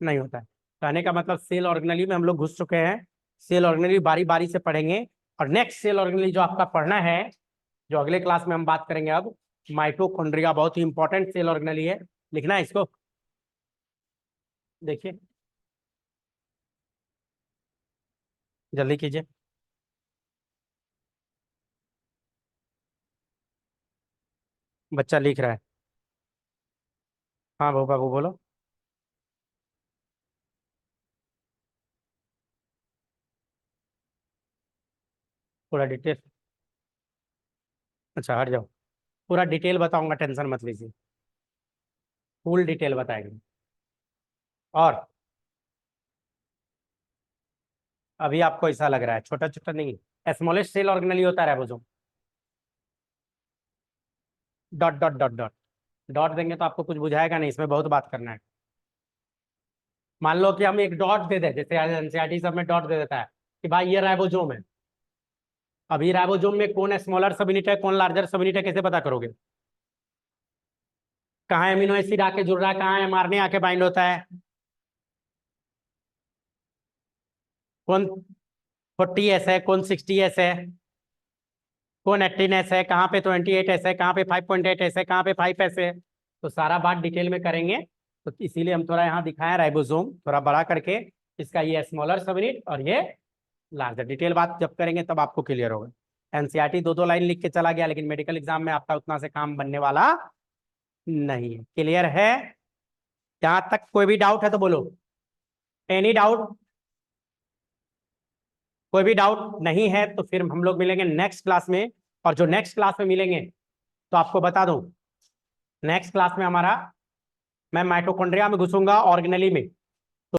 नहीं होता है। कहने का मतलब सेल ऑर्गेनेली में हम लोग घुस चुके हैं। सेल ऑर्गेनेली बारी बारी से पढ़ेंगे, और नेक्स्ट सेल ऑर्गेनेली जो आपका पढ़ना है, जो अगले क्लास में हम बात करेंगे, अब माइटोकॉन्ड्रिया बहुत ही इंपॉर्टेंट सेल ऑर्गेनेली है, लिखना है इसको। देखिए जल्दी कीजिए। बच्चा लिख रहा है। हाँ बाबू बोलो। पूरा डिटेल, अच्छा हट जाओ, पूरा डिटेल बताऊंगा, टेंशन मत लीजिए, फुल डिटेल बताएंगे। और अभी आपको ऐसा लग रहा है छोटा छोटा नहीं, स्मॉलेस्ट सेल ऑर्गेनेली होता है ribosome. Dot dot dot dot dot देंगे तो आपको कुछ बुझाएगा नहीं, इसमें बहुत बात करना है। मान लो कि हम एक डॉट दे दें, जैसे एनसीईआरटी सब में डॉट दे देता है कि भाई ये राइबोसोम है। अभी राइबोसोम में कौन स्मॉलर सब यूनिट है, कौन लार्जर सब यूनिट है, कैसे पता करोगे? कहाँ एमिनो एसिड आके जुड़ रहा है, कहाँ एमआरएनए आके बाइंड होता है, कौन 40S है, कौन 60S है, कौन 18S है, कहाँ पे 28S है, कहाँ पे 5.8S है, कहाँ पे 5S है। तो सारा बात डिटेल में करेंगे, तो इसीलिए हम थोड़ा यहाँ दिखाएं राइबोसोम थोड़ा बड़ा करके, इसका ये स्मॉलर सब यूनिट और ये लार्जर। डिटेल बात जब करेंगे तब आपको क्लियर होगा। एनसीईआरटी दो दो लाइन लिख के चला गया, लेकिन मेडिकल एग्जाम में आपका उतना से काम बनने वाला नहीं है। क्लियर है? जहां तक कोई भी डाउट है तो बोलो, एनी डाउट? कोई भी डाउट नहीं है तो फिर हम लोग मिलेंगे नेक्स्ट क्लास में। और जो नेक्स्ट क्लास में मिलेंगे तो आपको बता दूं, नेक्स्ट क्लास में हमारा, मैं माइटोकॉन्ड्रिया में घुसूंगा ऑर्गेनेली में।